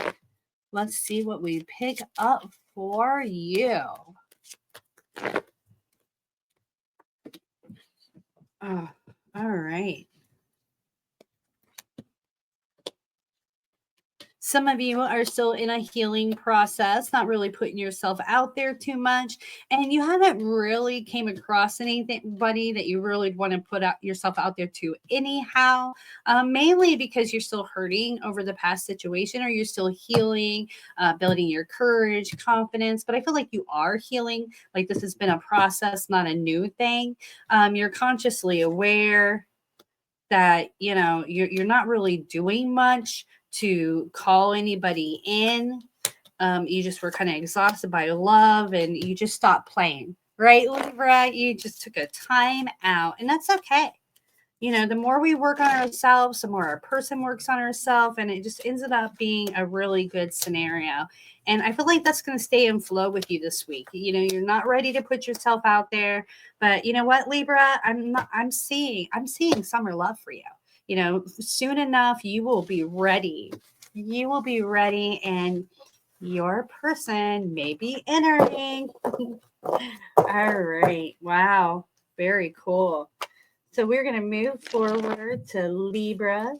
let's see what we pick up for you. Oh, all right. Some of you are still in a healing process, not really putting yourself out there too much, and you haven't really came across anybody that you really want to put out yourself out there to anyhow. Mainly because you're still hurting over the past situation, or you're still healing, building your courage, confidence. But I feel like you are healing. Like this has been a process, not a new thing. You're consciously aware that you're not really doing much to call anybody in. You just were kind of exhausted by love and you just stopped playing, right, Libra? You just took a time out, and that's okay. The more we work on ourselves, the more our person works on herself, and it just ends up being a really good scenario. And I feel like that's going to stay in flow with you this week. You're not ready to put yourself out there, but you know what, Libra? I'm seeing summer love for you. Soon enough, you will be ready. You will be ready, and your person may be entering. All right. Wow. Very cool. So we're going to move forward to Libras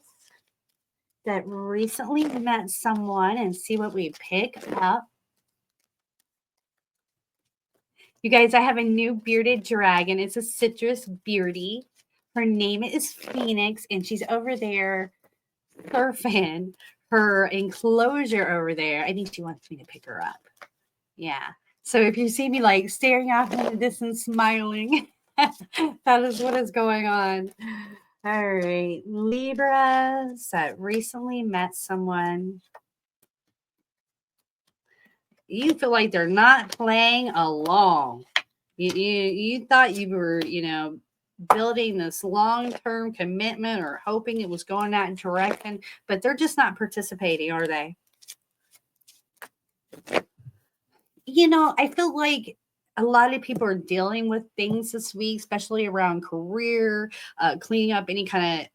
that recently met someone and see what we pick up. You guys, I have a new bearded dragon. It's a citrus beardy. Her name is Phoenix, and she's over there surfing her enclosure over there. I think she wants me to pick her up. Yeah. So if you see me like staring off in the distance, smiling, that is what is going on. All right. Libras that recently met someone. You feel like they're not playing along. You thought you were, building this long-term commitment or hoping it was going that direction, but they're just not participating, are they? I feel like a lot of people are dealing with things this week, especially around career, cleaning up any kind of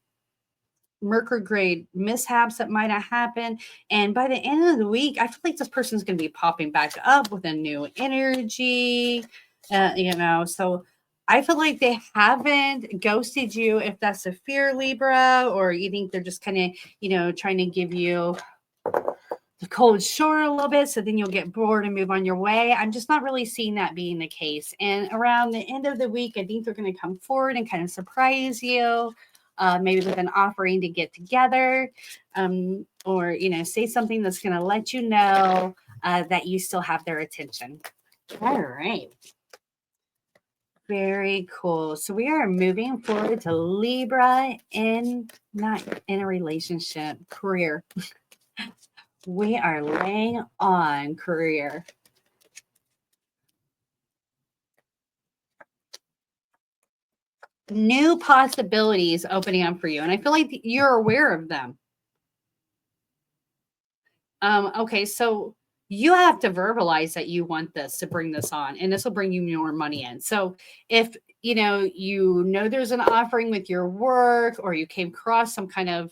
Mercury mishaps that might have happened. And by the end of the week, I feel like this person's going to be popping back up with a new energy, so I feel like they haven't ghosted you if that's a fear, Libra, or you think they're just kind of, trying to give you the cold shore a little bit, so then you'll get bored and move on your way. I'm just not really seeing that being the case. And around the end of the week, I think they're going to come forward and kind of surprise you, maybe with an offering to get together, or say something that's going to let you know that you still have their attention. All right. Very cool. So we are moving forward to Libra not in a relationship, career. We are laying on career. New possibilities opening up for you. And I feel like you're aware of them. Okay, so you have to verbalize that you want this to bring this on, and this will bring you more money in. So if there's an offering with your work, or you came across some kind of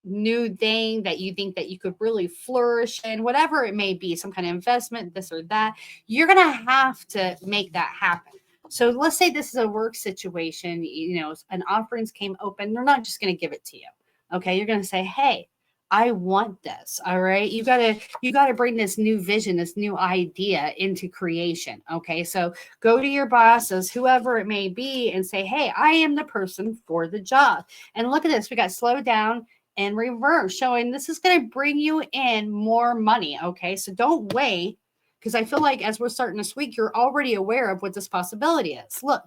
new thing that you think that you could really flourish in, whatever it may be, some kind of investment, this or that, you're going to have to make that happen. So let's say this is a work situation, an offerings came open. They're not just going to give it to you. Okay. You're going to say, hey, I want this. All right. You gotta bring this new vision, this new idea into creation. Okay. So go to your bosses, whoever it may be, and say, hey, I am the person for the job. And look at this. We got slow down and reverse, showing this is going to bring you in more money. Okay. So don't wait, because I feel like as we're starting this week, you're already aware of what this possibility is. Look.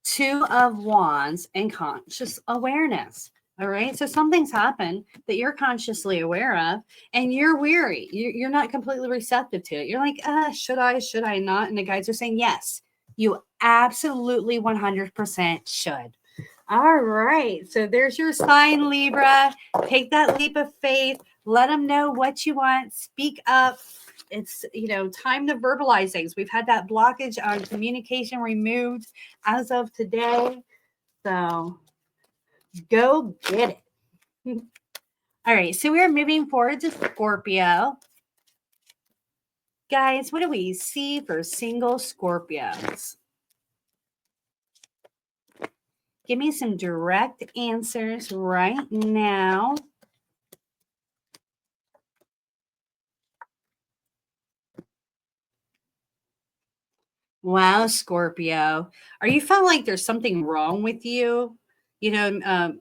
Two of Wands and conscious awareness. All right. So something's happened that you're consciously aware of, and you're weary. You're not completely receptive to it. You're like, should I not? And the guides are saying, yes, you absolutely 100% should. All right. So there's your sign, Libra. Take that leap of faith. Let them know what you want. Speak up. it's, you know, time to verbalize things. We've had that blockage on communication removed as of today. So go get it. All right. So we're moving forward to Scorpio. Guys, what do we see for single Scorpios? Give me some direct answers right now. Wow, Scorpio. Are you feeling like there's something wrong with you? You know,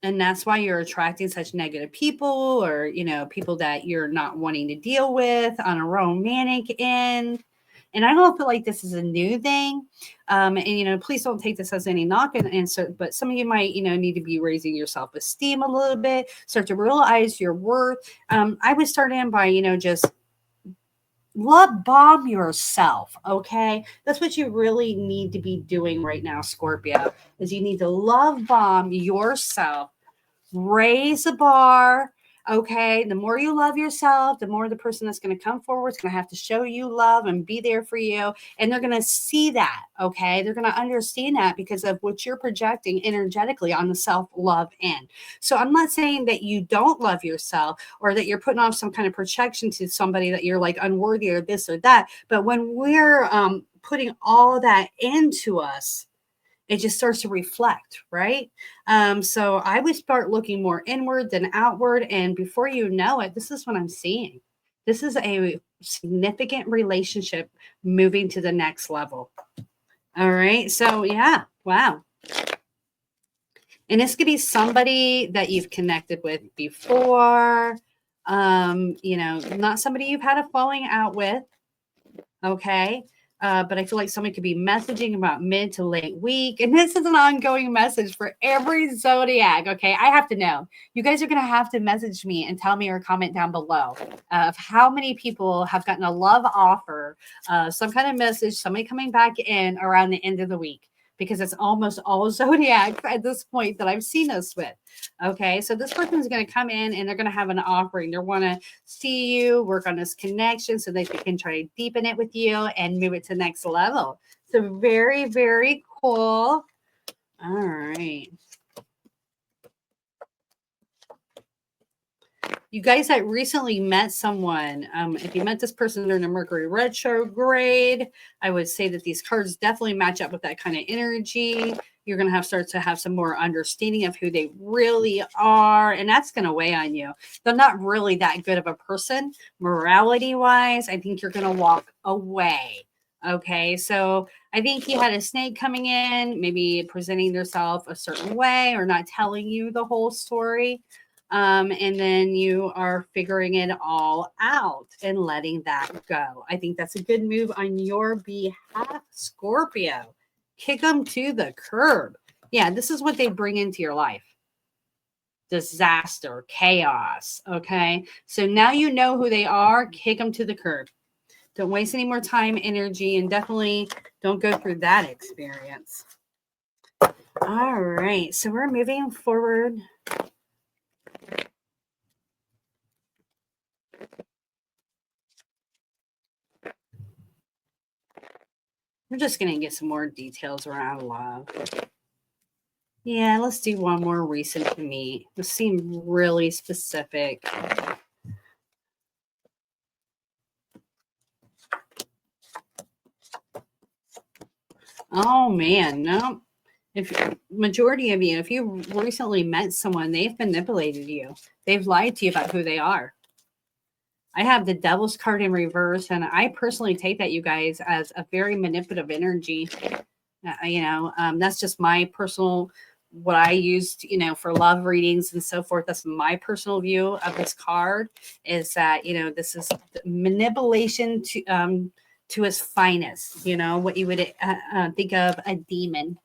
and that's why you're attracting such negative people, or, you know, people that you're not wanting to deal with on a romantic end. And I don't feel like this is a new thing. And, you know, please don't take this as any knock. And so, but some of you might, you know, need to be raising your self-esteem a little bit, start to realize your worth. I would start in by, you know, just love bomb yourself. Okay. That's what you really need to be doing right now, Scorpio, is you need to love bomb yourself, raise the bar. Okay. The more you love yourself, the more the person that's going to come forward is going to have to show you love and be there for you. And they're going to see that. Okay. They're going to understand that because of what you're projecting energetically on the self-love end. So I'm not saying that you don't love yourself or that you're putting off some kind of projection to somebody that you're like unworthy or this or that. But when we're putting all that into us, it just starts to reflect, right? So I would start looking more inward than outward. And before you know it, this is what I'm seeing. This is a significant relationship moving to the next level. All right. So, yeah. Wow. And this could be somebody that you've connected with before, you know, not somebody you've had a falling out with. Okay. But I feel like somebody could be messaging about mid to late week. And this is an ongoing message for every zodiac. Okay. I have to know. You guys are going to have to message me and tell me or comment down below of how many people have gotten a love offer, some kind of message, somebody coming back in around the end of the week, because it's almost all zodiac at this point that I've seen this with. Okay. So this person is going to come in and they're going to have an offering. They want to see you, work on this connection so they can try to deepen it with you and move it to the next level. So very, very cool. All right. You guys that recently met someone, if you met this person during a Mercury retrograde, I would say that these cards definitely match up with that kind of energy. You're going to start to have some more understanding of who they really are, and that's going to weigh on you. They're not really that good of a person, morality-wise. I think you're going to walk away. Okay, so I think you had a snake coming in, maybe presenting themselves a certain way or not telling you the whole story. And then you are figuring it all out and letting that go. I think that's a good move on your behalf, Scorpio. Kick them to the curb. Yeah, this is what they bring into your life. Disaster, chaos. Okay. So now you know who they are. Kick them to the curb. Don't waste any more time, energy, and definitely don't go through that experience. All right. So we're moving forward. We're just going to get some more details around love. Yeah, let's do one more recent to me. This seemed really specific. Oh, man, no. If majority of you, if you recently met someone, they've manipulated you. They've lied to you about who they are. I have the Devil's card in reverse, and I personally take that, you guys, as a very manipulative energy. That's just my personal, what I used, for love readings and so forth. That's my personal view of this card, is that, this is manipulation to its finest, what you would think of a demon.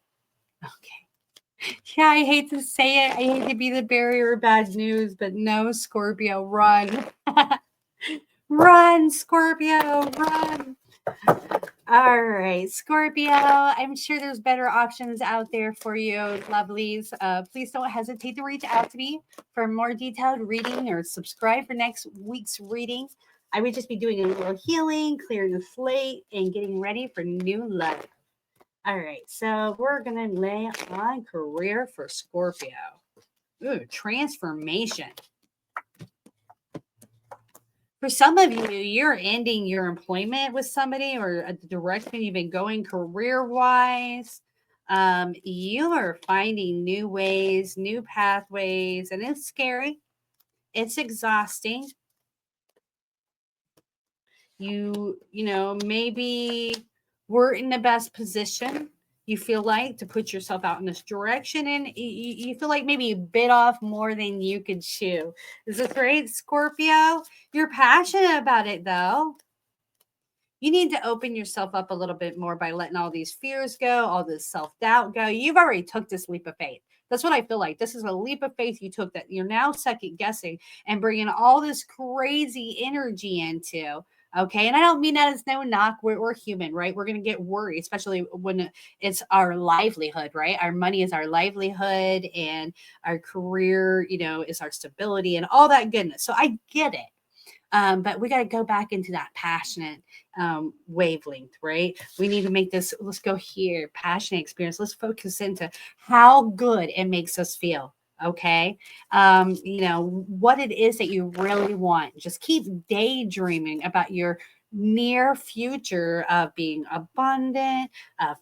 Okay. Yeah, I hate to say it. I hate to be the bearer of bad news, but no, Scorpio, run. Run, Scorpio, run. All right, Scorpio, I'm sure there's better options out there for you, lovelies. Please don't hesitate to reach out to me for more detailed reading or subscribe for next week's reading. I would just be doing a little healing, clearing the slate, and getting ready for new life. All right, so we're going to lay on career for Scorpio. Ooh, transformation. For some of you, you're ending your employment with somebody or the direction you've been going career-wise. You are finding new ways, new pathways, and it's scary. It's exhausting. You know, maybe we're in the best position you feel like to put yourself out in this direction, and you feel like maybe you bit off more than you could chew. Is this right, Scorpio? You're passionate about it, though. You need to open yourself up a little bit more by letting all these fears go, all this self-doubt go. You've already took this leap of faith. That's what I feel like. This is a leap of faith you took that you're now second guessing and bringing all this crazy energy into. Okay. And I don't mean that as no knock. We're human, right? We're going to get worried, especially when it's our livelihood, right? Our money is our livelihood and our career, is our stability and all that goodness. So I get it. But we got to go back into that passionate wavelength, right? We need to make this, let's go here, passionate experience. Let's focus into how good it makes us feel. Okay. What it is that you really want. Just keep daydreaming about your near future of being abundant,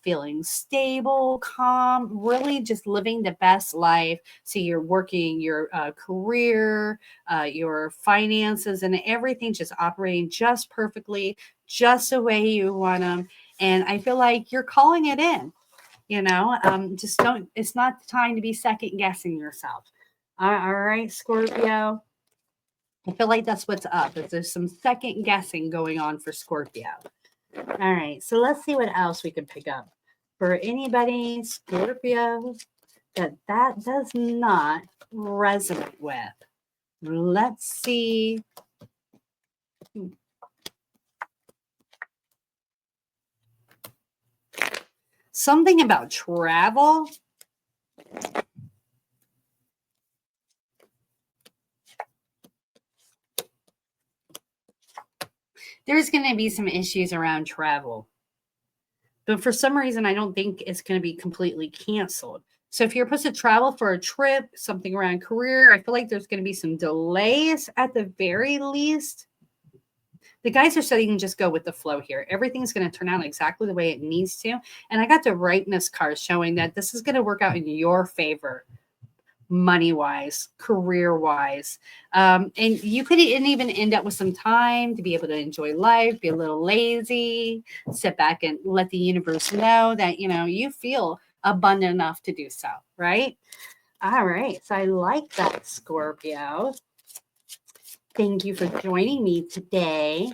feeling stable, calm, really just living the best life. So you're working your career, your finances, and everything just operating just perfectly, just the way you want them. And I feel like you're calling it in. Just don't, it's not the time to be second guessing yourself. All right, Scorpio. I feel like that's what's up. There's some second guessing going on for Scorpio. All right, so let's see what else we can pick up. For anybody, Scorpio, that does not resonate with. Let's see. Something about travel. There's going to be some issues around travel. But for some reason, I don't think it's going to be completely canceled. So if you're supposed to travel for a trip, something around career, I feel like there's going to be some delays at the very least. The guys are saying just go with the flow here. Everything's going to turn out exactly the way it needs to. And I got the rightness card showing that this is going to work out in your favor, money-wise, career-wise. And you could even end up with some time to be able to enjoy life, be a little lazy, sit back and let the universe know that, you feel abundant enough to do so, right? All right. So I like that, Scorpio. Thank you for joining me today.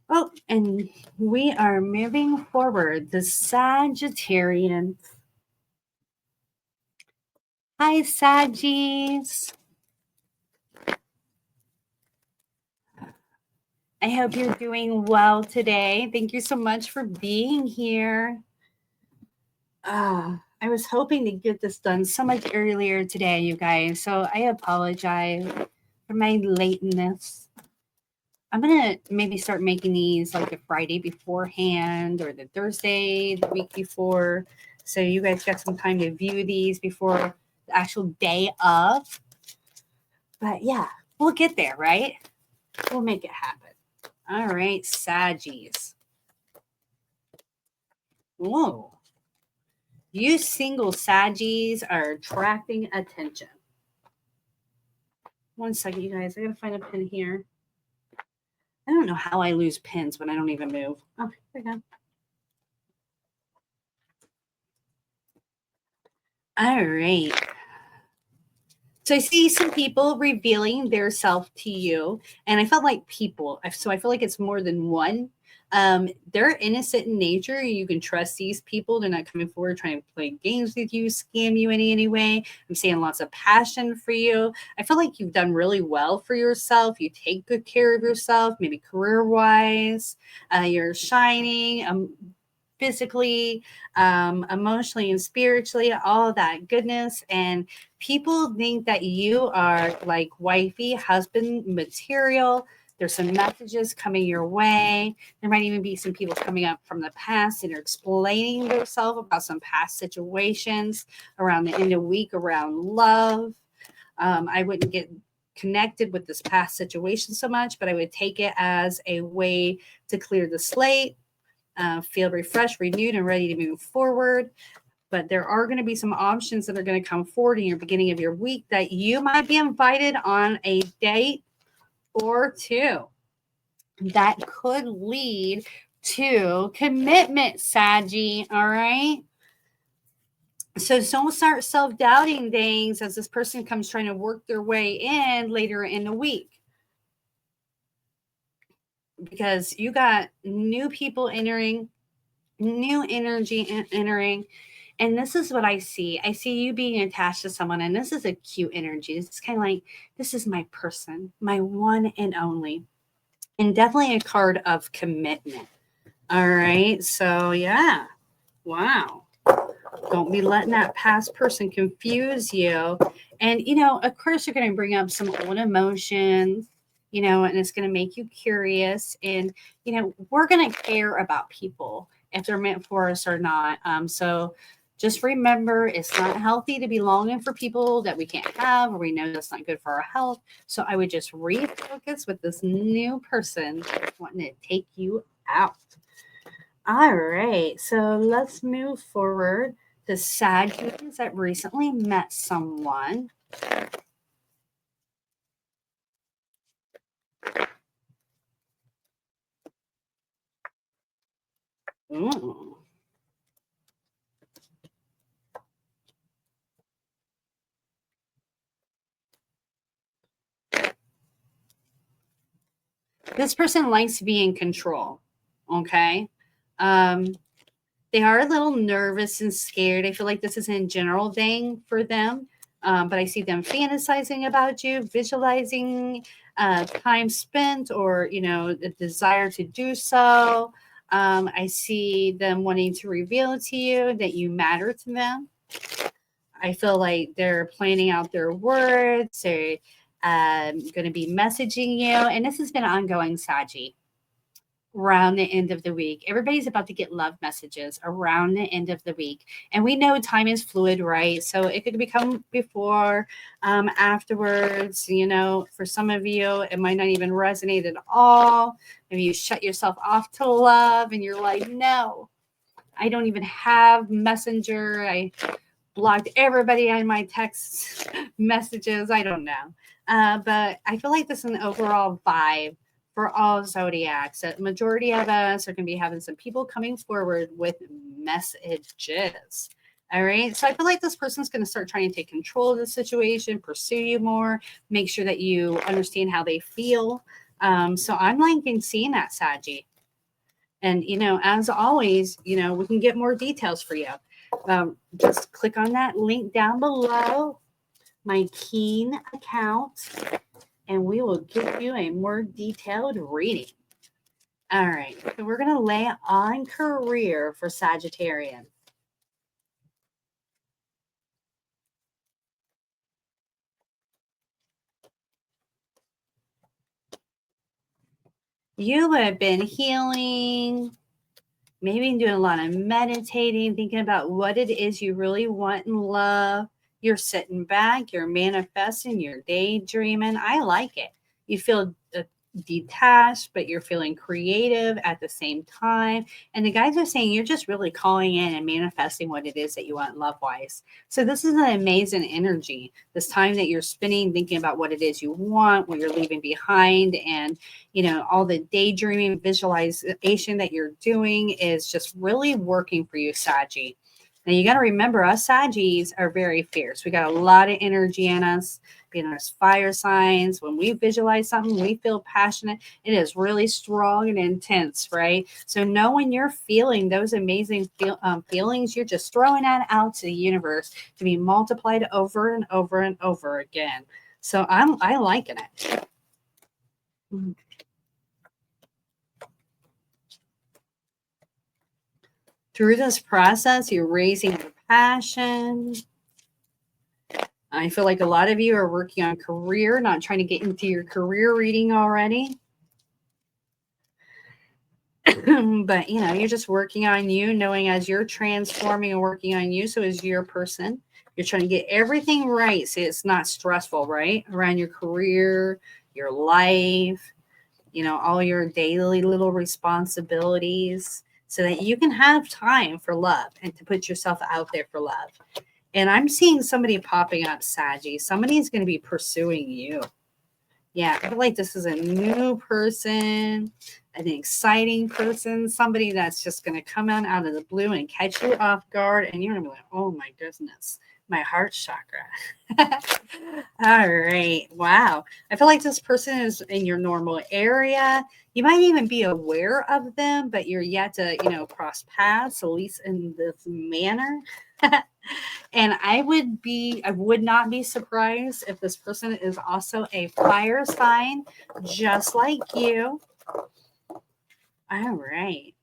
Oh, and we are moving forward. The Sagittarians. Hi, Saggies. I hope you're doing well today. Thank you so much for being here. I was hoping to get this done so much earlier today, you guys. So I apologize for my lateness. I'm going to maybe start making these like the Friday beforehand or the Thursday, the week before. So you guys got some time to view these before the actual day of. But yeah, we'll get there, right? We'll make it happen. All right, Saggies. Whoa. You single Saggies are attracting attention. One second, you guys. I got to find a pin here. I don't know how I lose pins when I don't even move. Oh, there we go. All right. So I see some people revealing their self to you. And I felt like people. So I feel like it's more than one. They're innocent in nature. You can trust these people. They're not coming forward trying to play games with you, scam you in any way. I'm seeing lots of passion for you. I feel like you've done really well for yourself. You take good care of yourself, maybe career-wise. You're shining physically, emotionally, and spiritually, all that goodness. And people think that you are like wifey, husband material. There's some messages coming your way. There might even be some people coming up from the past and are explaining themselves about some past situations around the end of the week, around love. I wouldn't get connected with this past situation so much, but I would take it as a way to clear the slate, feel refreshed, renewed, and ready to move forward. But there are going to be some options that are going to come forward in your beginning of your week that you might be invited on a date or two that could lead to commitment, Saggy. All right. So don't start self-doubting things as this person comes trying to work their way in later in the week. Because you got new people entering, new energy entering. And this is what I see. I see you being attached to someone, and this is a cute energy. It's kind of like, this is my person, my one and only. And definitely a card of commitment. All right. So, yeah. Wow. Don't be letting that past person confuse you. And, of course, you're going to bring up some old emotions, and it's going to make you curious. And, we're going to care about people if they're meant for us or not. So just remember, it's not healthy to be longing for people that we can't have, or we know that's not good for our health. So I would just refocus with this new person wanting to take you out. All right. So let's move forward. The Sagittarius that recently met someone. Ooh. This person likes to be in control. Okay. They are a little nervous and scared. I feel like this is a general thing for them. But I see them fantasizing about you, visualizing time spent, or, the desire to do so. I see them wanting to reveal to you that you matter to them. I feel like they're planning out their words. They're going to be messaging you. And this has been ongoing, Saji, around the end of the week. Everybody's about to get love messages around the end of the week. And we know time is fluid, right? So it could become before, afterwards. For some of you, it might not even resonate at all. Maybe you shut yourself off to love and you're like, no, I don't even have Messenger. I blocked everybody on my text messages. I don't know. But I feel like this is an overall vibe for all zodiacs. The majority of us are going to be having some people coming forward with messages. All right. So I feel like this person's going to start trying to take control of the situation, pursue you more, make sure that you understand how they feel. So I'm liking seeing that, Saji. And, as always, we can get more details for you. Just click on that link down below, my Keen account, and we will give you a more detailed reading. All right. So we're going to lay on career for Sagittarius. You have been healing, maybe doing a lot of meditating, thinking about what it is you really want in love. You're sitting back, you're manifesting, you're daydreaming. I like it. You feel detached, but you're feeling creative at the same time. And the guys are saying you're just really calling in and manifesting what it is that you want love-wise. So this is an amazing energy. This time that you're spending thinking about what it is you want, what you're leaving behind, and all the daydreaming visualization that you're doing is just really working for you, Saji. Now you got to remember, us Sagis are very fierce. We got a lot of energy in us, being us fire signs. When we visualize something, we feel passionate. It is really strong and intense, right? So know when you're feeling those amazing feelings, you're just throwing that out to the universe to be multiplied over and over and over again. So I liking it. Through this process, you're raising your passion. I feel like a lot of you are working on career, not trying to get into your career reading already. But, you know, you're just working on you, knowing as you're transforming and working on you. So as your person, you're trying to get everything right. So it's not stressful, right? Around your career, your life, you know, all your daily little responsibilities so that you can have time for love and to put yourself out there for love. And I'm seeing somebody popping up, Saggy. Somebody's going to be pursuing you. Yeah, I feel like this is a new person, an exciting person, somebody that's just going to come out of the blue and catch you off guard. And you're going to be like, oh my goodness, my heart chakra. All right. Wow. I feel like this person is in your normal area. You might even be aware of them, but you're yet to, you know, cross paths, at least in this manner. And I would not be surprised if this person is also a fire sign, just like you. All right.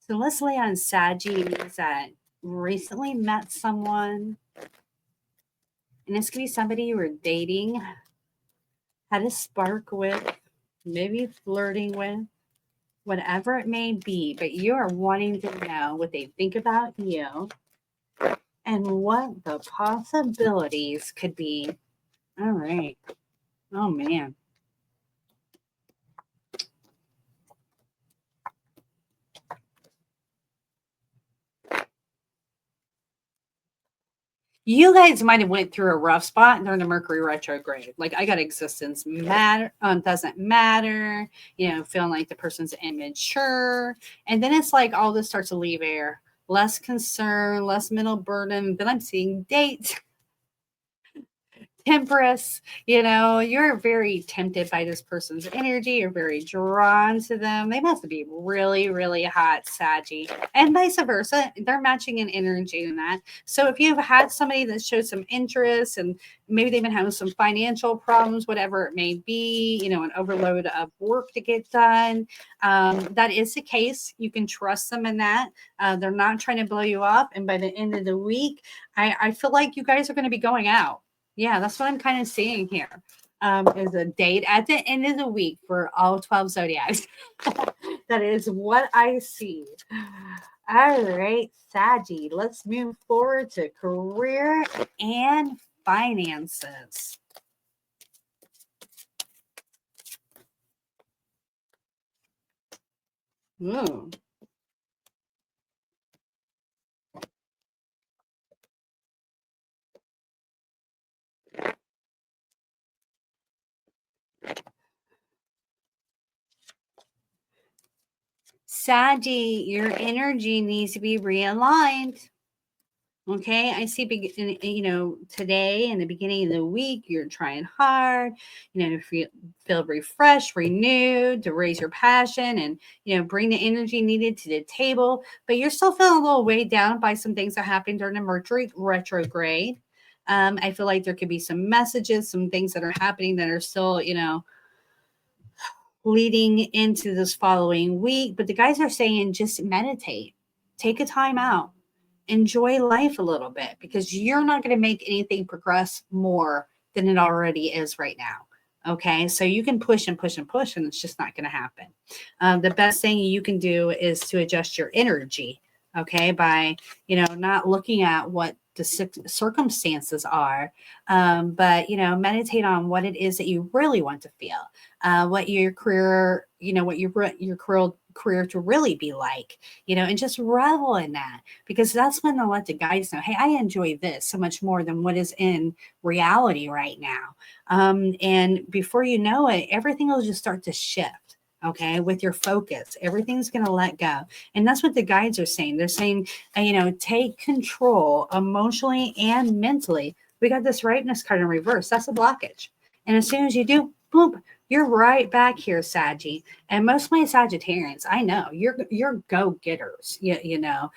So let's lay on Saggies that recently met someone. And it's going to be somebody you were dating, had a spark with, maybe flirting with, whatever it may be. But you are wanting to know what they think about you and what the possibilities could be. All right. Oh, man. You guys might have went through a rough spot during the Mercury retrograde. Like, I got existence matter doesn't matter, you know, feeling like the person's immature. And then it's like all this starts to leave air. Less concern, less mental burden. Then I'm seeing dates. Temperance, you know, you're very tempted by this person's energy. You're very drawn to them. They must be really, really hot, Saggy, and vice versa. They're matching in energy in that. So if you've had somebody that showed some interest and maybe they've been having some financial problems, whatever it may be, you know, an overload of work to get done, that is the case. You can trust them in that. They're not trying to blow you up. And by the end of the week, I feel like you guys are going to be going out. Yeah, that's what I'm kind of seeing here. Is a date at the end of the week for all 12 zodiacs. That is what I see. All right, Saggy, let's move forward to career and finances. Ooh. Saggy, your energy needs to be realigned. Okay, I see, you know, today in the beginning of the week, you're trying hard, you know, to feel refreshed, renewed, to raise your passion and, you know, bring the energy needed to the table. But you're still feeling a little weighed down by some things that happened during the Mercury retrograde. I feel like there could be some messages, some things that are happening that are still, you know, leading into this following week. But the guys are saying just meditate, take a time out, enjoy life a little bit, because you're not going to make anything progress more than it already is right now. Okay, so you can push and push and push, and it's just not going to happen. The best thing you can do is to adjust your energy, okay, by, you know, not looking at what the circumstances are, but, you know, meditate on what it is that you really want to feel, what your career, you know, what your career to really be like, you know, and just revel in that, because that's when they'll let the guys know, hey, I enjoy this so much more than what is in reality right now. And before you know it, everything will just start to shift. Okay, with your focus, everything's going to let go. And that's what the guides are saying. They're saying, you know, take control emotionally and mentally. We got this rightness card in reverse. That's a blockage. And as soon as you do, boom, you're right back here, Saggy. And most of my Sagittarians, I know you're go-getters. You know,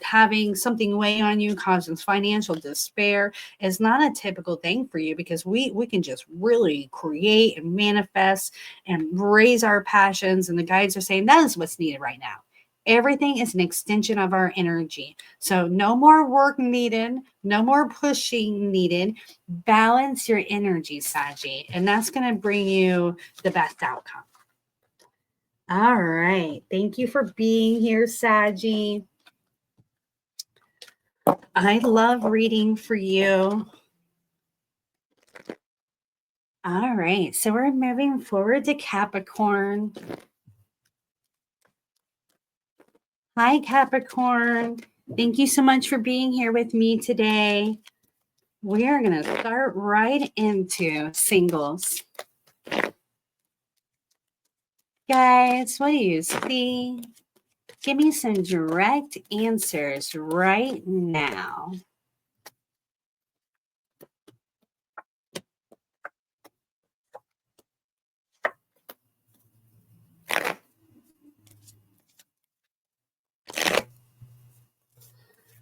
having something weigh on you causing financial despair is not a typical thing for you, because we can just really create and manifest and raise our passions. And the guides are saying that is what's needed right now. Everything is an extension of our energy. So no more work needed, no more pushing needed. Balance your energy, Saggy, and that's going to bring you the best outcome. All right. Thank you for being here, Saggy. I love reading for you. All right. So we're moving forward to Capricorn. Hi, Capricorn. Thank you so much for being here with me today. We are going to start right into singles. Guys, what do you see? Give me some direct answers right now.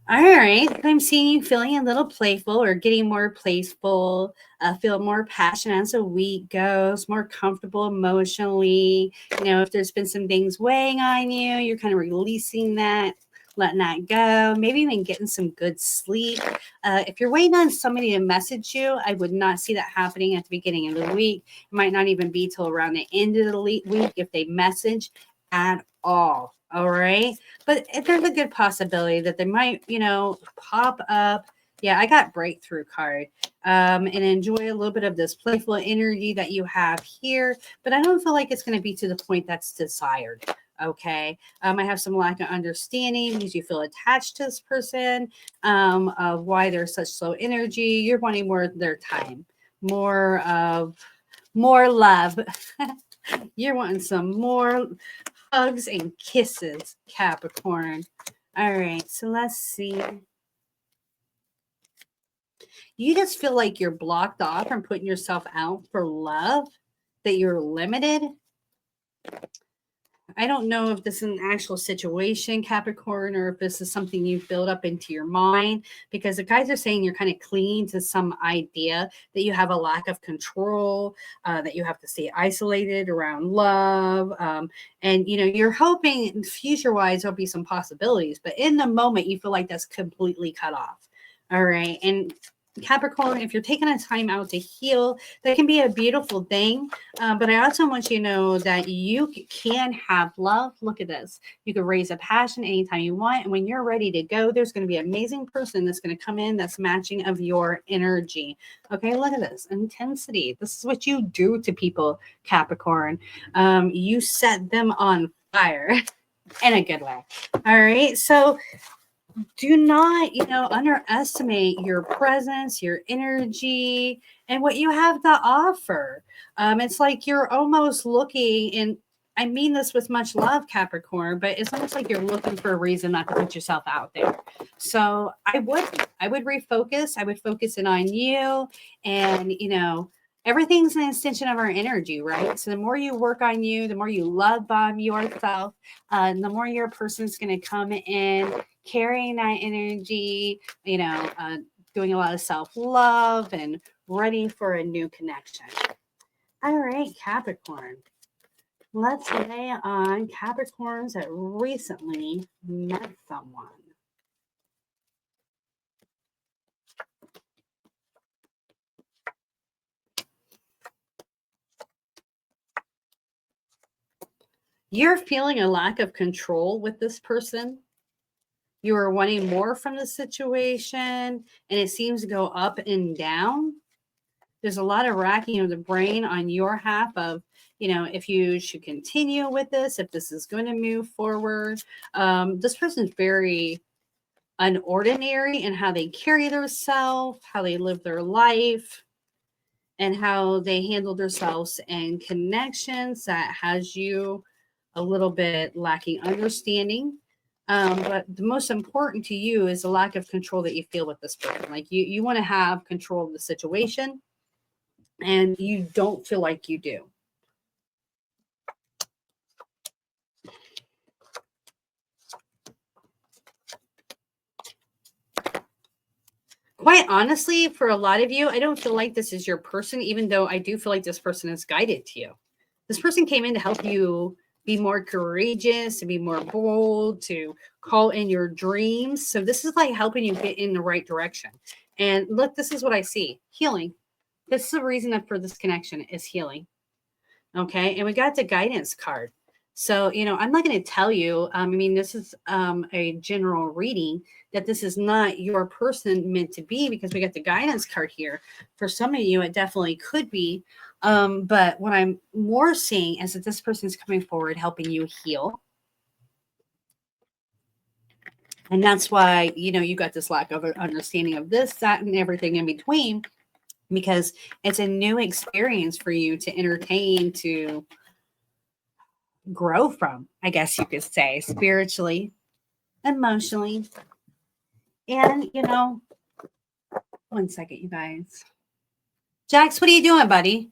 All right. I'm seeing you feeling a little playful or getting more playful, feel more passionate as the week goes, more comfortable emotionally. You know, if there's been some things weighing on you, you're kind of releasing that, letting that go, maybe even getting some good sleep. If you're waiting on somebody to message you, I would not see that happening at the beginning of the week. It might not even be till around the end of the week if they message at all. All right. But there's a good possibility that they might, you know, pop up. Yeah, I got breakthrough card. And enjoy a little bit of this playful energy that you have here. But I don't feel like it's going to be to the point that's desired. Okay. I have some lack of understanding because you feel attached to this person, of why they're such slow energy. You're wanting more of their time, more love. You're wanting some more hugs and kisses, Capricorn. All right, so let's see. You just feel like you're blocked off from putting yourself out for love, that you're limited. I don't know if this is an actual situation, Capricorn, or if this is something you've built up into your mind, because the guys are saying you're kind of clinging to some idea that you have a lack of control, that you have to stay isolated around love. And, you know, you're hoping future wise there'll be some possibilities, but in the moment, you feel like that's completely cut off. All right. And Capricorn, if you're taking a time out to heal, that can be a beautiful thing. But I also want you to know that you can have love. Look at this. You can raise a passion anytime you want. And when you're ready to go, there's going to be an amazing person that's going to come in that's matching of your energy. Okay, look at this. Intensity. This is what you do to people, Capricorn. You set them on fire in a good way. All right. So do not, you know, underestimate your presence, your energy, and what you have to offer. It's like you're almost looking, and I mean this with much love, Capricorn, but it's almost like you're looking for a reason not to put yourself out there. So I would refocus. I would focus in on you, and you know, everything's an extension of our energy, right? So the more you work on you, the more you love on yourself, the more your person's going to come in carrying that energy, you know, doing a lot of self-love and ready for a new connection. All right, Capricorn. Let's lay on Capricorns that recently met someone. You're feeling a lack of control with this person. You are wanting more from the situation, and it seems to go up and down. There's a lot of racking of the brain on your half of, you know, if you should continue with this, if this is going to move forward. This person's very unordinary in how they carry themselves, how they live their life, and how they handle themselves and connections that has you a little bit lacking understanding. But the most important to you is the lack of control that you feel with this person. Like you want to have control of the situation, and you don't feel like you do. Quite honestly, for a lot of you, I don't feel like this is your person, even though I do feel like this person is guided to you. This person came in to help you be more courageous, to be more bold, to call in your dreams. So this is like helping you get in the right direction. And look, this is what I see. Healing. This is the reason for this connection is healing. Okay. And we got the guidance card. So, I'm not going to tell you, I mean, this is a general reading, that this is not your person meant to be, because we got the guidance card here. For some of you, it definitely could be. But what I'm more seeing is that this person is coming forward, helping you heal. And that's why, you got this lack of understanding of this, that, and everything in between, because it's a new experience for you to entertain, to grow from, I guess you could say, spiritually, emotionally. And, one second, you guys. Jax, what are you doing, buddy?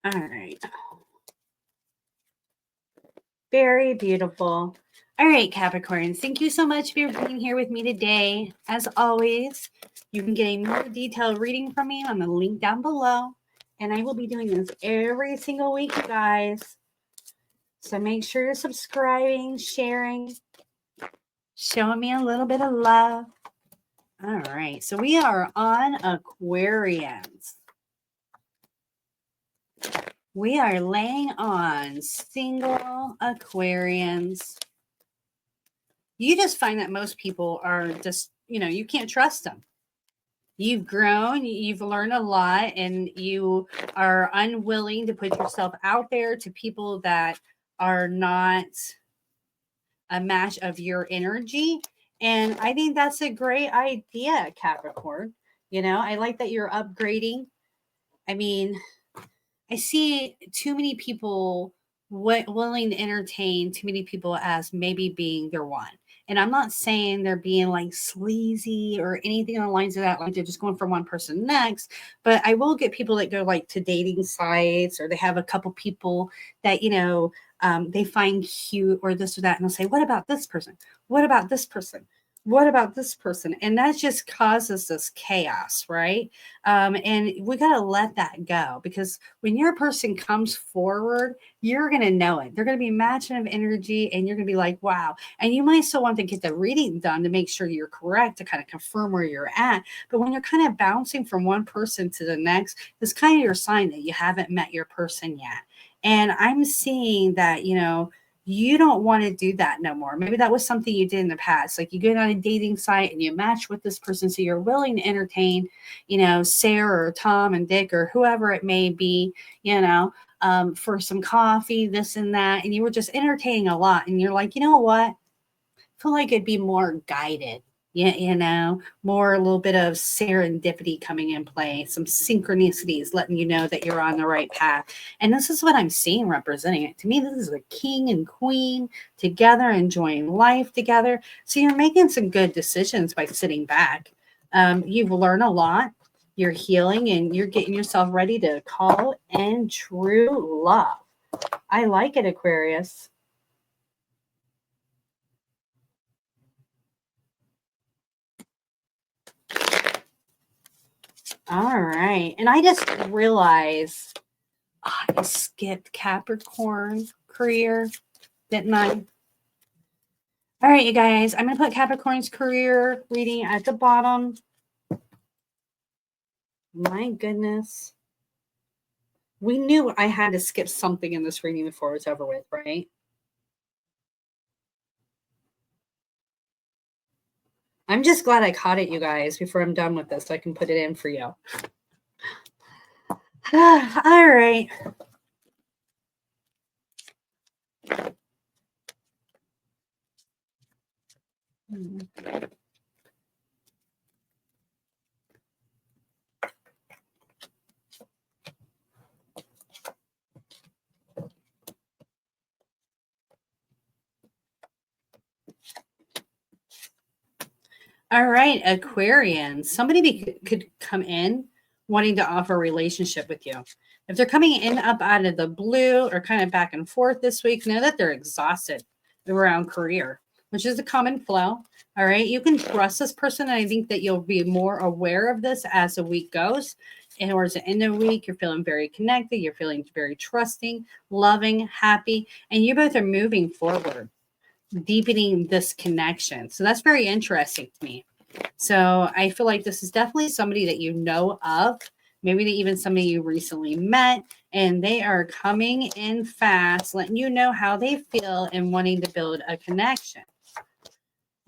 All right. Very beautiful. All right, Capricorns, thank you so much for being here with me today. As always, you can get a more detailed reading from me on the link down below. And I will be doing this every single week, you guys. So make sure you're subscribing, sharing, showing me a little bit of love. All right, so we are on Aquarians. We are laying on single Aquarians. You just find that most people are just, you can't trust them. You've grown, you've learned a lot, and you are unwilling to put yourself out there to people that are not a match of your energy. And I think that's a great idea, Capricorn. I like that you're upgrading. I mean, I see too many people willing to entertain too many people as maybe being their one. And I'm not saying they're being like sleazy or anything on the lines of that, like they're just going from one person next. But I will get people that go like to dating sites, or they have a couple people that, they find cute or this or that. And they'll say, what about this person? What about this person? What about this person? And that just causes this chaos, right? And we got to let that go, because when your person comes forward, you're going to know it. They're going to be matching of energy, and you're going to be like, wow. And you might still want to get the reading done to make sure you're correct, to kind of confirm where you're at. But when you're kind of bouncing from one person to the next, it's kind of your sign that you haven't met your person yet. And I'm seeing that, you don't want to do that no more. Maybe that was something you did in the past. Like you get on a dating site and you match with this person, so you're willing to entertain, Sarah or Tom and Dick or whoever it may be, for some coffee, this and that. And you were just entertaining a lot. And you're like, you know what? I feel like it'd be more guided. Yeah, more a little bit of serendipity coming in play, some synchronicities letting you know that you're on the right path. And this is what I'm seeing representing it. To me, this is a king and queen together, enjoying life together. So you're making some good decisions by sitting back. You've learned a lot. You're healing, and you're getting yourself ready to call in true love. I like it, Aquarius. All right. And I just realized I skipped Capricorn career, didn't I? All right, you guys. I'm going to put Capricorn's career reading at the bottom. My goodness. We knew I had to skip something in this reading before it was over with, right? I'm just glad I caught it, you guys, before I'm done with this, so I can put it in for you. All right. All right, Aquarian. Somebody could come in wanting to offer a relationship with you. If they're coming in up out of the blue or kind of back and forth this week, know that they're exhausted around career, which is a common flow. All right, you can trust this person, and I think that you'll be more aware of this as the week goes. And towards the end of the week, you're feeling very connected. You're feeling very trusting, loving, happy, and you both are moving forward, deepening this connection. So that's very interesting to me. So I feel like this is definitely somebody that you know of, Maybe even somebody you recently met, and they are coming in fast, letting you know how they feel and wanting to build a connection.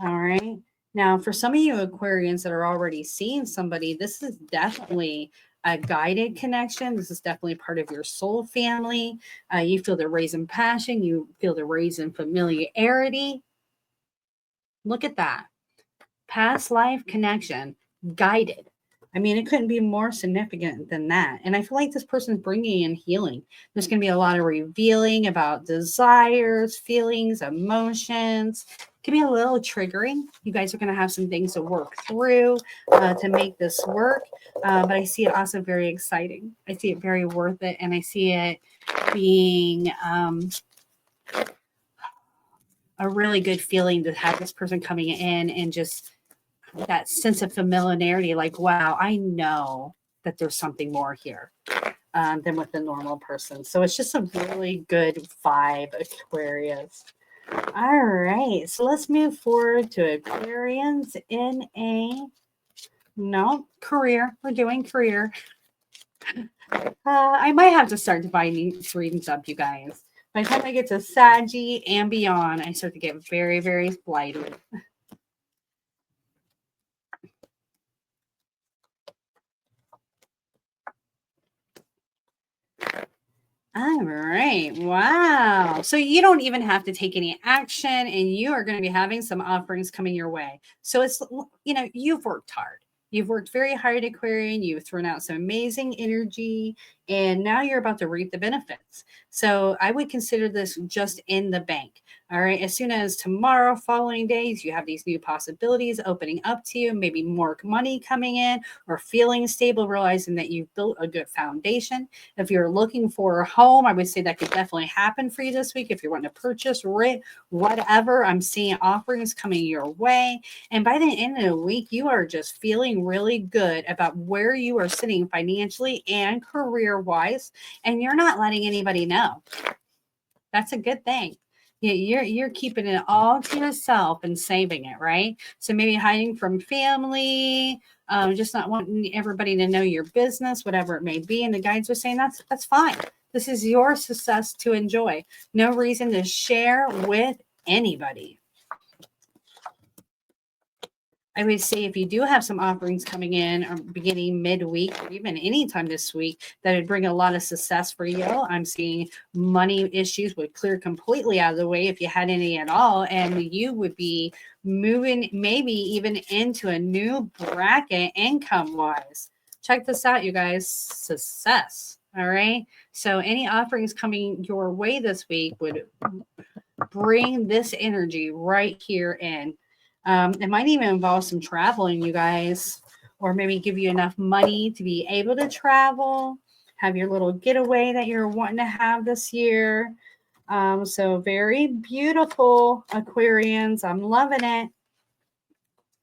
All right. Now, for some of you Aquarians that are already seeing somebody, this is definitely a guided connection. This is definitely part of your soul family. You feel the raise in passion. You feel the raise in familiarity. Look at that. Past life connection, guided. I mean, it couldn't be more significant than that. And I feel like this person's bringing in healing. There's going to be a lot of revealing about desires, feelings, emotions. It can be a little triggering. You guys are going to have some things to work through to make this work. But I see it also very exciting. I see it very worth it. And I see it being a really good feeling to have this person coming in and just that sense of familiarity, like, wow, I know that there's something more here than with the normal person. So it's just a really good vibe, Aquarius. All right, so let's move forward to Aquarians in career. We're doing career. I might have to start dividing these readings up, you guys. By the time I get to Saggy and beyond, I start to get very, very flighty. All right. Wow. So you don't even have to take any action, and you are going to be having some offerings coming your way. So it's, you've worked hard. You've worked very hard, Aquarian. You've thrown out some amazing energy, and now you're about to reap the benefits. So I would consider this just in the bank. All right. As soon as tomorrow, following days, you have these new possibilities opening up to you, maybe more money coming in or feeling stable, realizing that you've built a good foundation. If you're looking for a home, I would say that could definitely happen for you this week. If you're wanting to purchase, rent, whatever, I'm seeing offerings coming your way. And by the end of the week, you are just feeling really good about where you are sitting financially and career-wise, and you're not letting anybody know. That's a good thing. You're keeping it all to yourself and saving it, right? So maybe hiding from family, just not wanting everybody to know your business, whatever it may be. And the guides are saying that's fine. This is your success to enjoy. No reason to share with anybody. I would say if you do have some offerings coming in or beginning midweek or even anytime this week, that would bring a lot of success for you. I'm seeing money issues would clear completely out of the way if you had any at all. And you would be moving maybe even into a new bracket income wise. Check this out, you guys. Success. All right. So any offerings coming your way this week would bring this energy right here in. It might even involve some traveling, you guys, or maybe give you enough money to be able to travel, have your little getaway that you're wanting to have this year. So very beautiful, Aquarians. I'm loving it.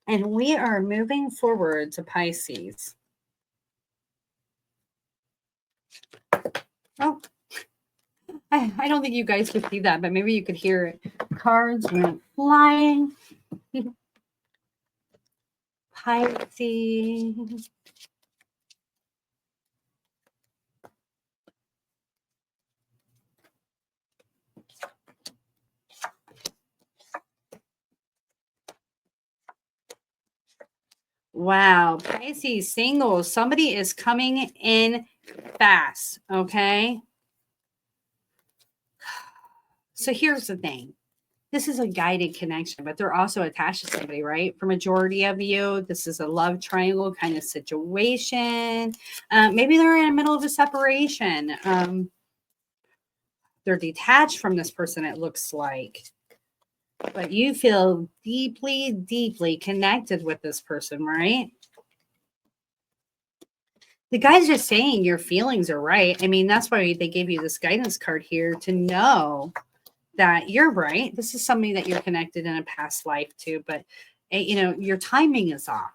And we are moving forward to Pisces. Oh, I don't think you guys could see that, but maybe you could hear it. Cards went flying. Pisces. Wow, Pisces singles. Somebody is coming in fast, okay? So here's the thing. This is a guided connection, but they're also attached to somebody, right? For majority of you, this is a love triangle kind of situation. Maybe they're in the middle of a separation. They're detached from this person, it looks like. But you feel deeply, deeply connected with this person, right? The guy's just saying your feelings are right. I mean, that's why they gave you this guidance card here to know that you're right. This is somebody that you're connected in a past life to, but your timing is off.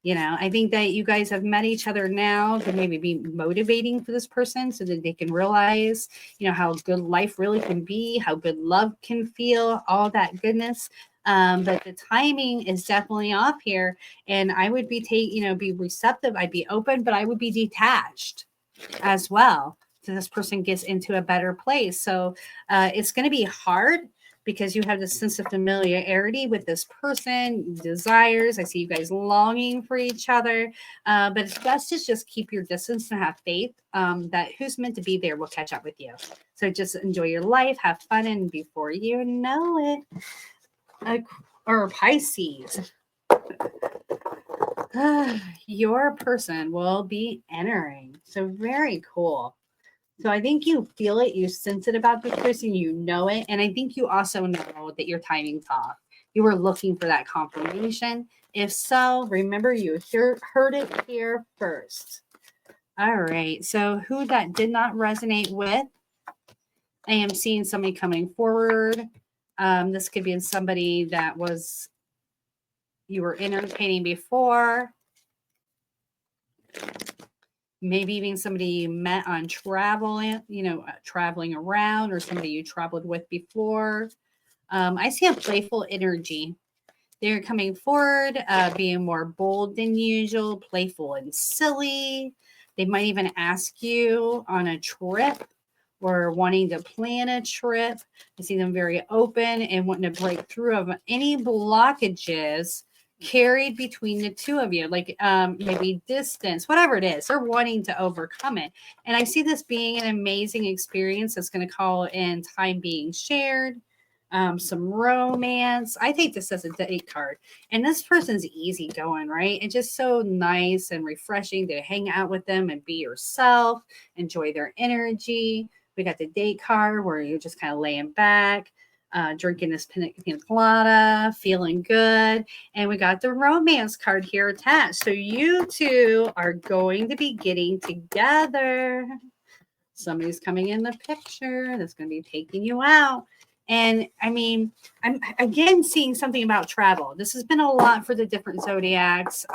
I think that you guys have met each other now to maybe be motivating for this person so that they can realize, how good life really can be, how good love can feel, all that goodness. But the timing is definitely off here. And I would be be receptive. I'd be open, but I would be detached as well. So this person gets into a better place. So it's going to be hard because you have this sense of familiarity with this person, desires. I see you guys longing for each other. But it's best to just keep your distance and have faith that who's meant to be there will catch up with you. So just enjoy your life, have fun, and before you know it, or Pisces, your person will be entering. So very cool. So I think you feel it, you sense it about this person, you know it. And I think you also know that your timing's off. You were looking for that confirmation. If so, remember you heard it here first. All right. So who that did not resonate with, I am seeing somebody coming forward. This could be somebody that you were entertaining before. Maybe even somebody you met on traveling around, or somebody you traveled with before. I see a playful energy. They're coming forward, being more bold than usual, playful and silly. They might even ask you on a trip or wanting to plan a trip. I see them very open and wanting to break through of any blockages carried between the two of you, like maybe distance, whatever it is. They're wanting to overcome it. And I see this being an amazing experience that's going to call in time being shared, some romance. I take this as a date card. And this person's easygoing, right? It's just so nice and refreshing to hang out with them and be yourself, enjoy their energy. We got the date card where you're just kind of laying back, drinking this pina colada, feeling good. And we got the romance card here attached. So you two are going to be getting together. Somebody's coming in the picture that's going to be taking you out. And I mean, I'm again seeing something about travel. This has been a lot for the different zodiacs,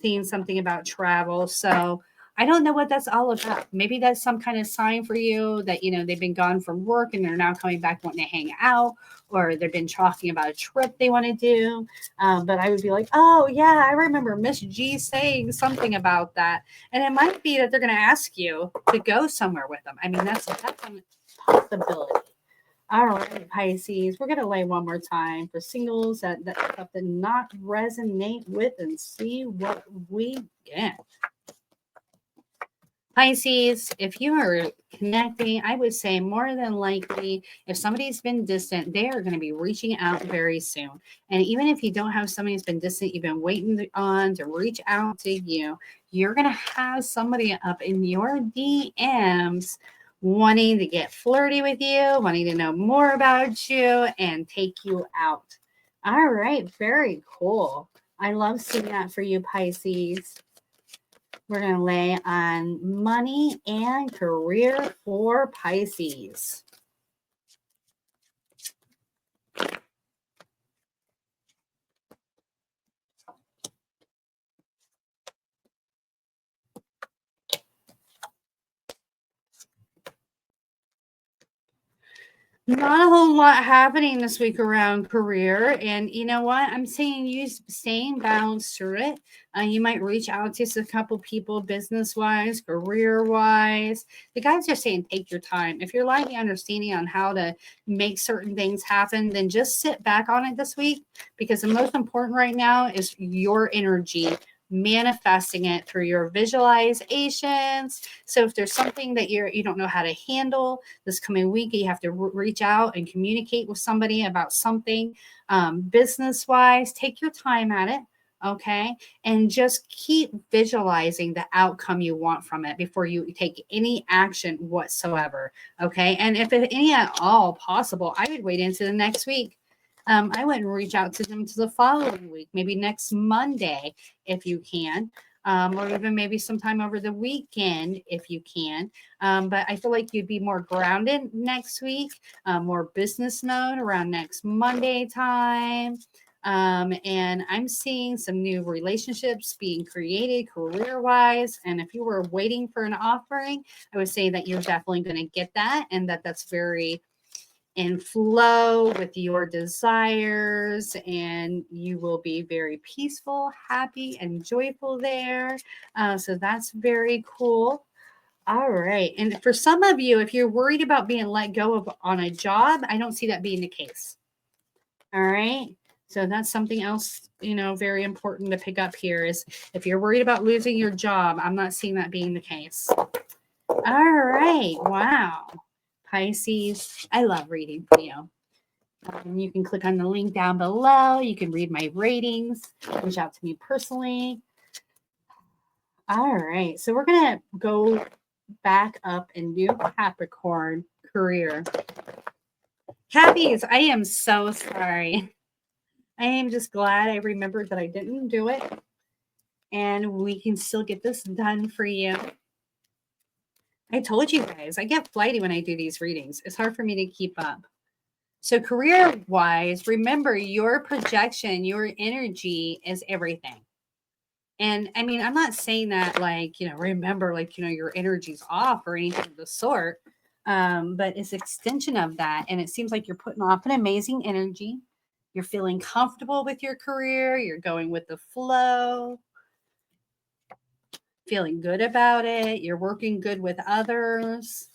seeing something about travel. So I don't know what that's all about. Maybe that's some kind of sign for you that, they've been gone from work and they're now coming back wanting to hang out, or they've been talking about a trip they want to do. But I would be like, oh, yeah, I remember Miss G saying something about that. And it might be that they're going to ask you to go somewhere with them. I mean, that's a possibility. All right, Pisces, we're going to lay one more time for singles that stuff did not resonate with, and see what we get. Pisces, if you are connecting, I would say more than likely, if somebody's been distant, they are going to be reaching out very soon. And even if you don't have somebody who's been distant, you've been waiting on to reach out to you, you're going to have somebody up in your DMs wanting to get flirty with you, wanting to know more about you, and take you out. All right, very cool. I love seeing that for you, Pisces. We're going to lay on money and career for Pisces. Not a whole lot happening this week around career. And you know what? I'm saying you staying balanced through it. You might reach out to a couple people business-wise, career-wise. The guys are saying take your time. If you're lacking understanding on how to make certain things happen, then just sit back on it this week, because the most important right now is your energy, manifesting it through your visualizations. So if there's something that you don't know how to handle this coming week, you have to reach out and communicate with somebody about something business wise. Take your time at it. Okay. And just keep visualizing the outcome you want from it before you take any action whatsoever. Okay. And if any at all possible, I would wait into the next week. I wouldn't reach out to them to the following week, maybe next Monday, if you can, or even maybe sometime over the weekend, if you can. But I feel like you'd be more grounded next week, more business mode around next Monday time. And I'm seeing some new relationships being created career-wise. And if you were waiting for an offering, I would say that you're definitely going to get that, and that's very in flow with your desires, and you will be very peaceful, happy, and joyful there. So that's very cool. All right. And for some of you, if you're worried about being let go of on a job, I don't see that being the case. All right. So that's something else, very important to pick up here is if you're worried about losing your job, I'm not seeing that being the case. All right. Wow. Pisces, I love reading for you. You can click on the link down below. You can read my ratings, reach out to me personally. All right. So we're going to go back up and do Capricorn career. Cappies, I am so sorry. I am just glad I remembered that I didn't do it. And we can still get this done for you. I told you guys, I get flighty when I do these readings. It's hard for me to keep up. So career-wise, remember your projection, your energy is everything. And I mean, I'm not saying that remember, your energy's off or anything of the sort. But it's extension of that. And it seems like you're putting off an amazing energy. You're feeling comfortable with your career. You're going with the flow. Feeling good about it. You're working good with others.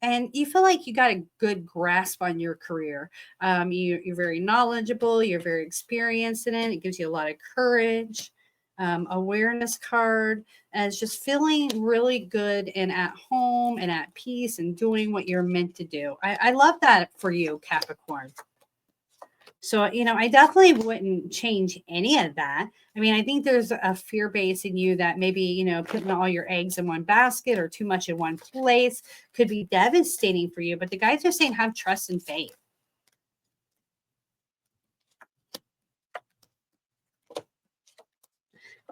And you feel like you got a good grasp on your career. You're very knowledgeable. You're very experienced in it. It gives you a lot of courage. Awareness card as just feeling really good and at home and at peace and doing what you're meant to do. I love that for you, Capricorn. So, I definitely wouldn't change any of that. I mean, I think there's a fear base in you that maybe, putting all your eggs in one basket or too much in one place could be devastating for you. But the guys are saying have trust and faith.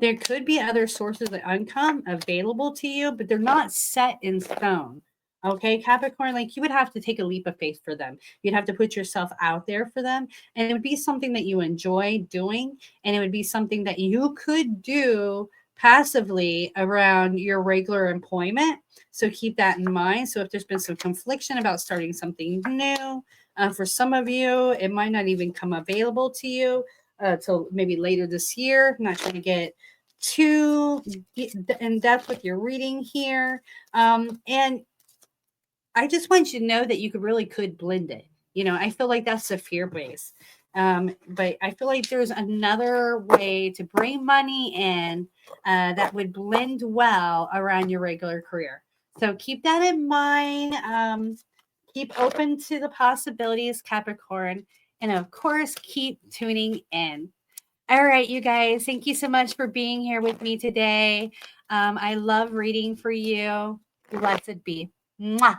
There could be other sources of income available to you, but they're not set in stone. Okay, Capricorn, you would have to take a leap of faith for them. You'd have to put yourself out there for them. And it would be something that you enjoy doing. And it would be something that you could do passively around your regular employment. So keep that in mind. So if there's been some confliction about starting something new, for some of you, it might not even come available to you till maybe later this year. I'm not trying to get too in depth with your reading here. And I just want you to know that you could blend it. I feel like that's a fear base. But I feel like there's another way to bring money in that would blend well around your regular career. So keep that in mind. Keep open to the possibilities, Capricorn. And of course, keep tuning in. All right, you guys, thank you so much for being here with me today. I love reading for you. Blessed be. Mwah.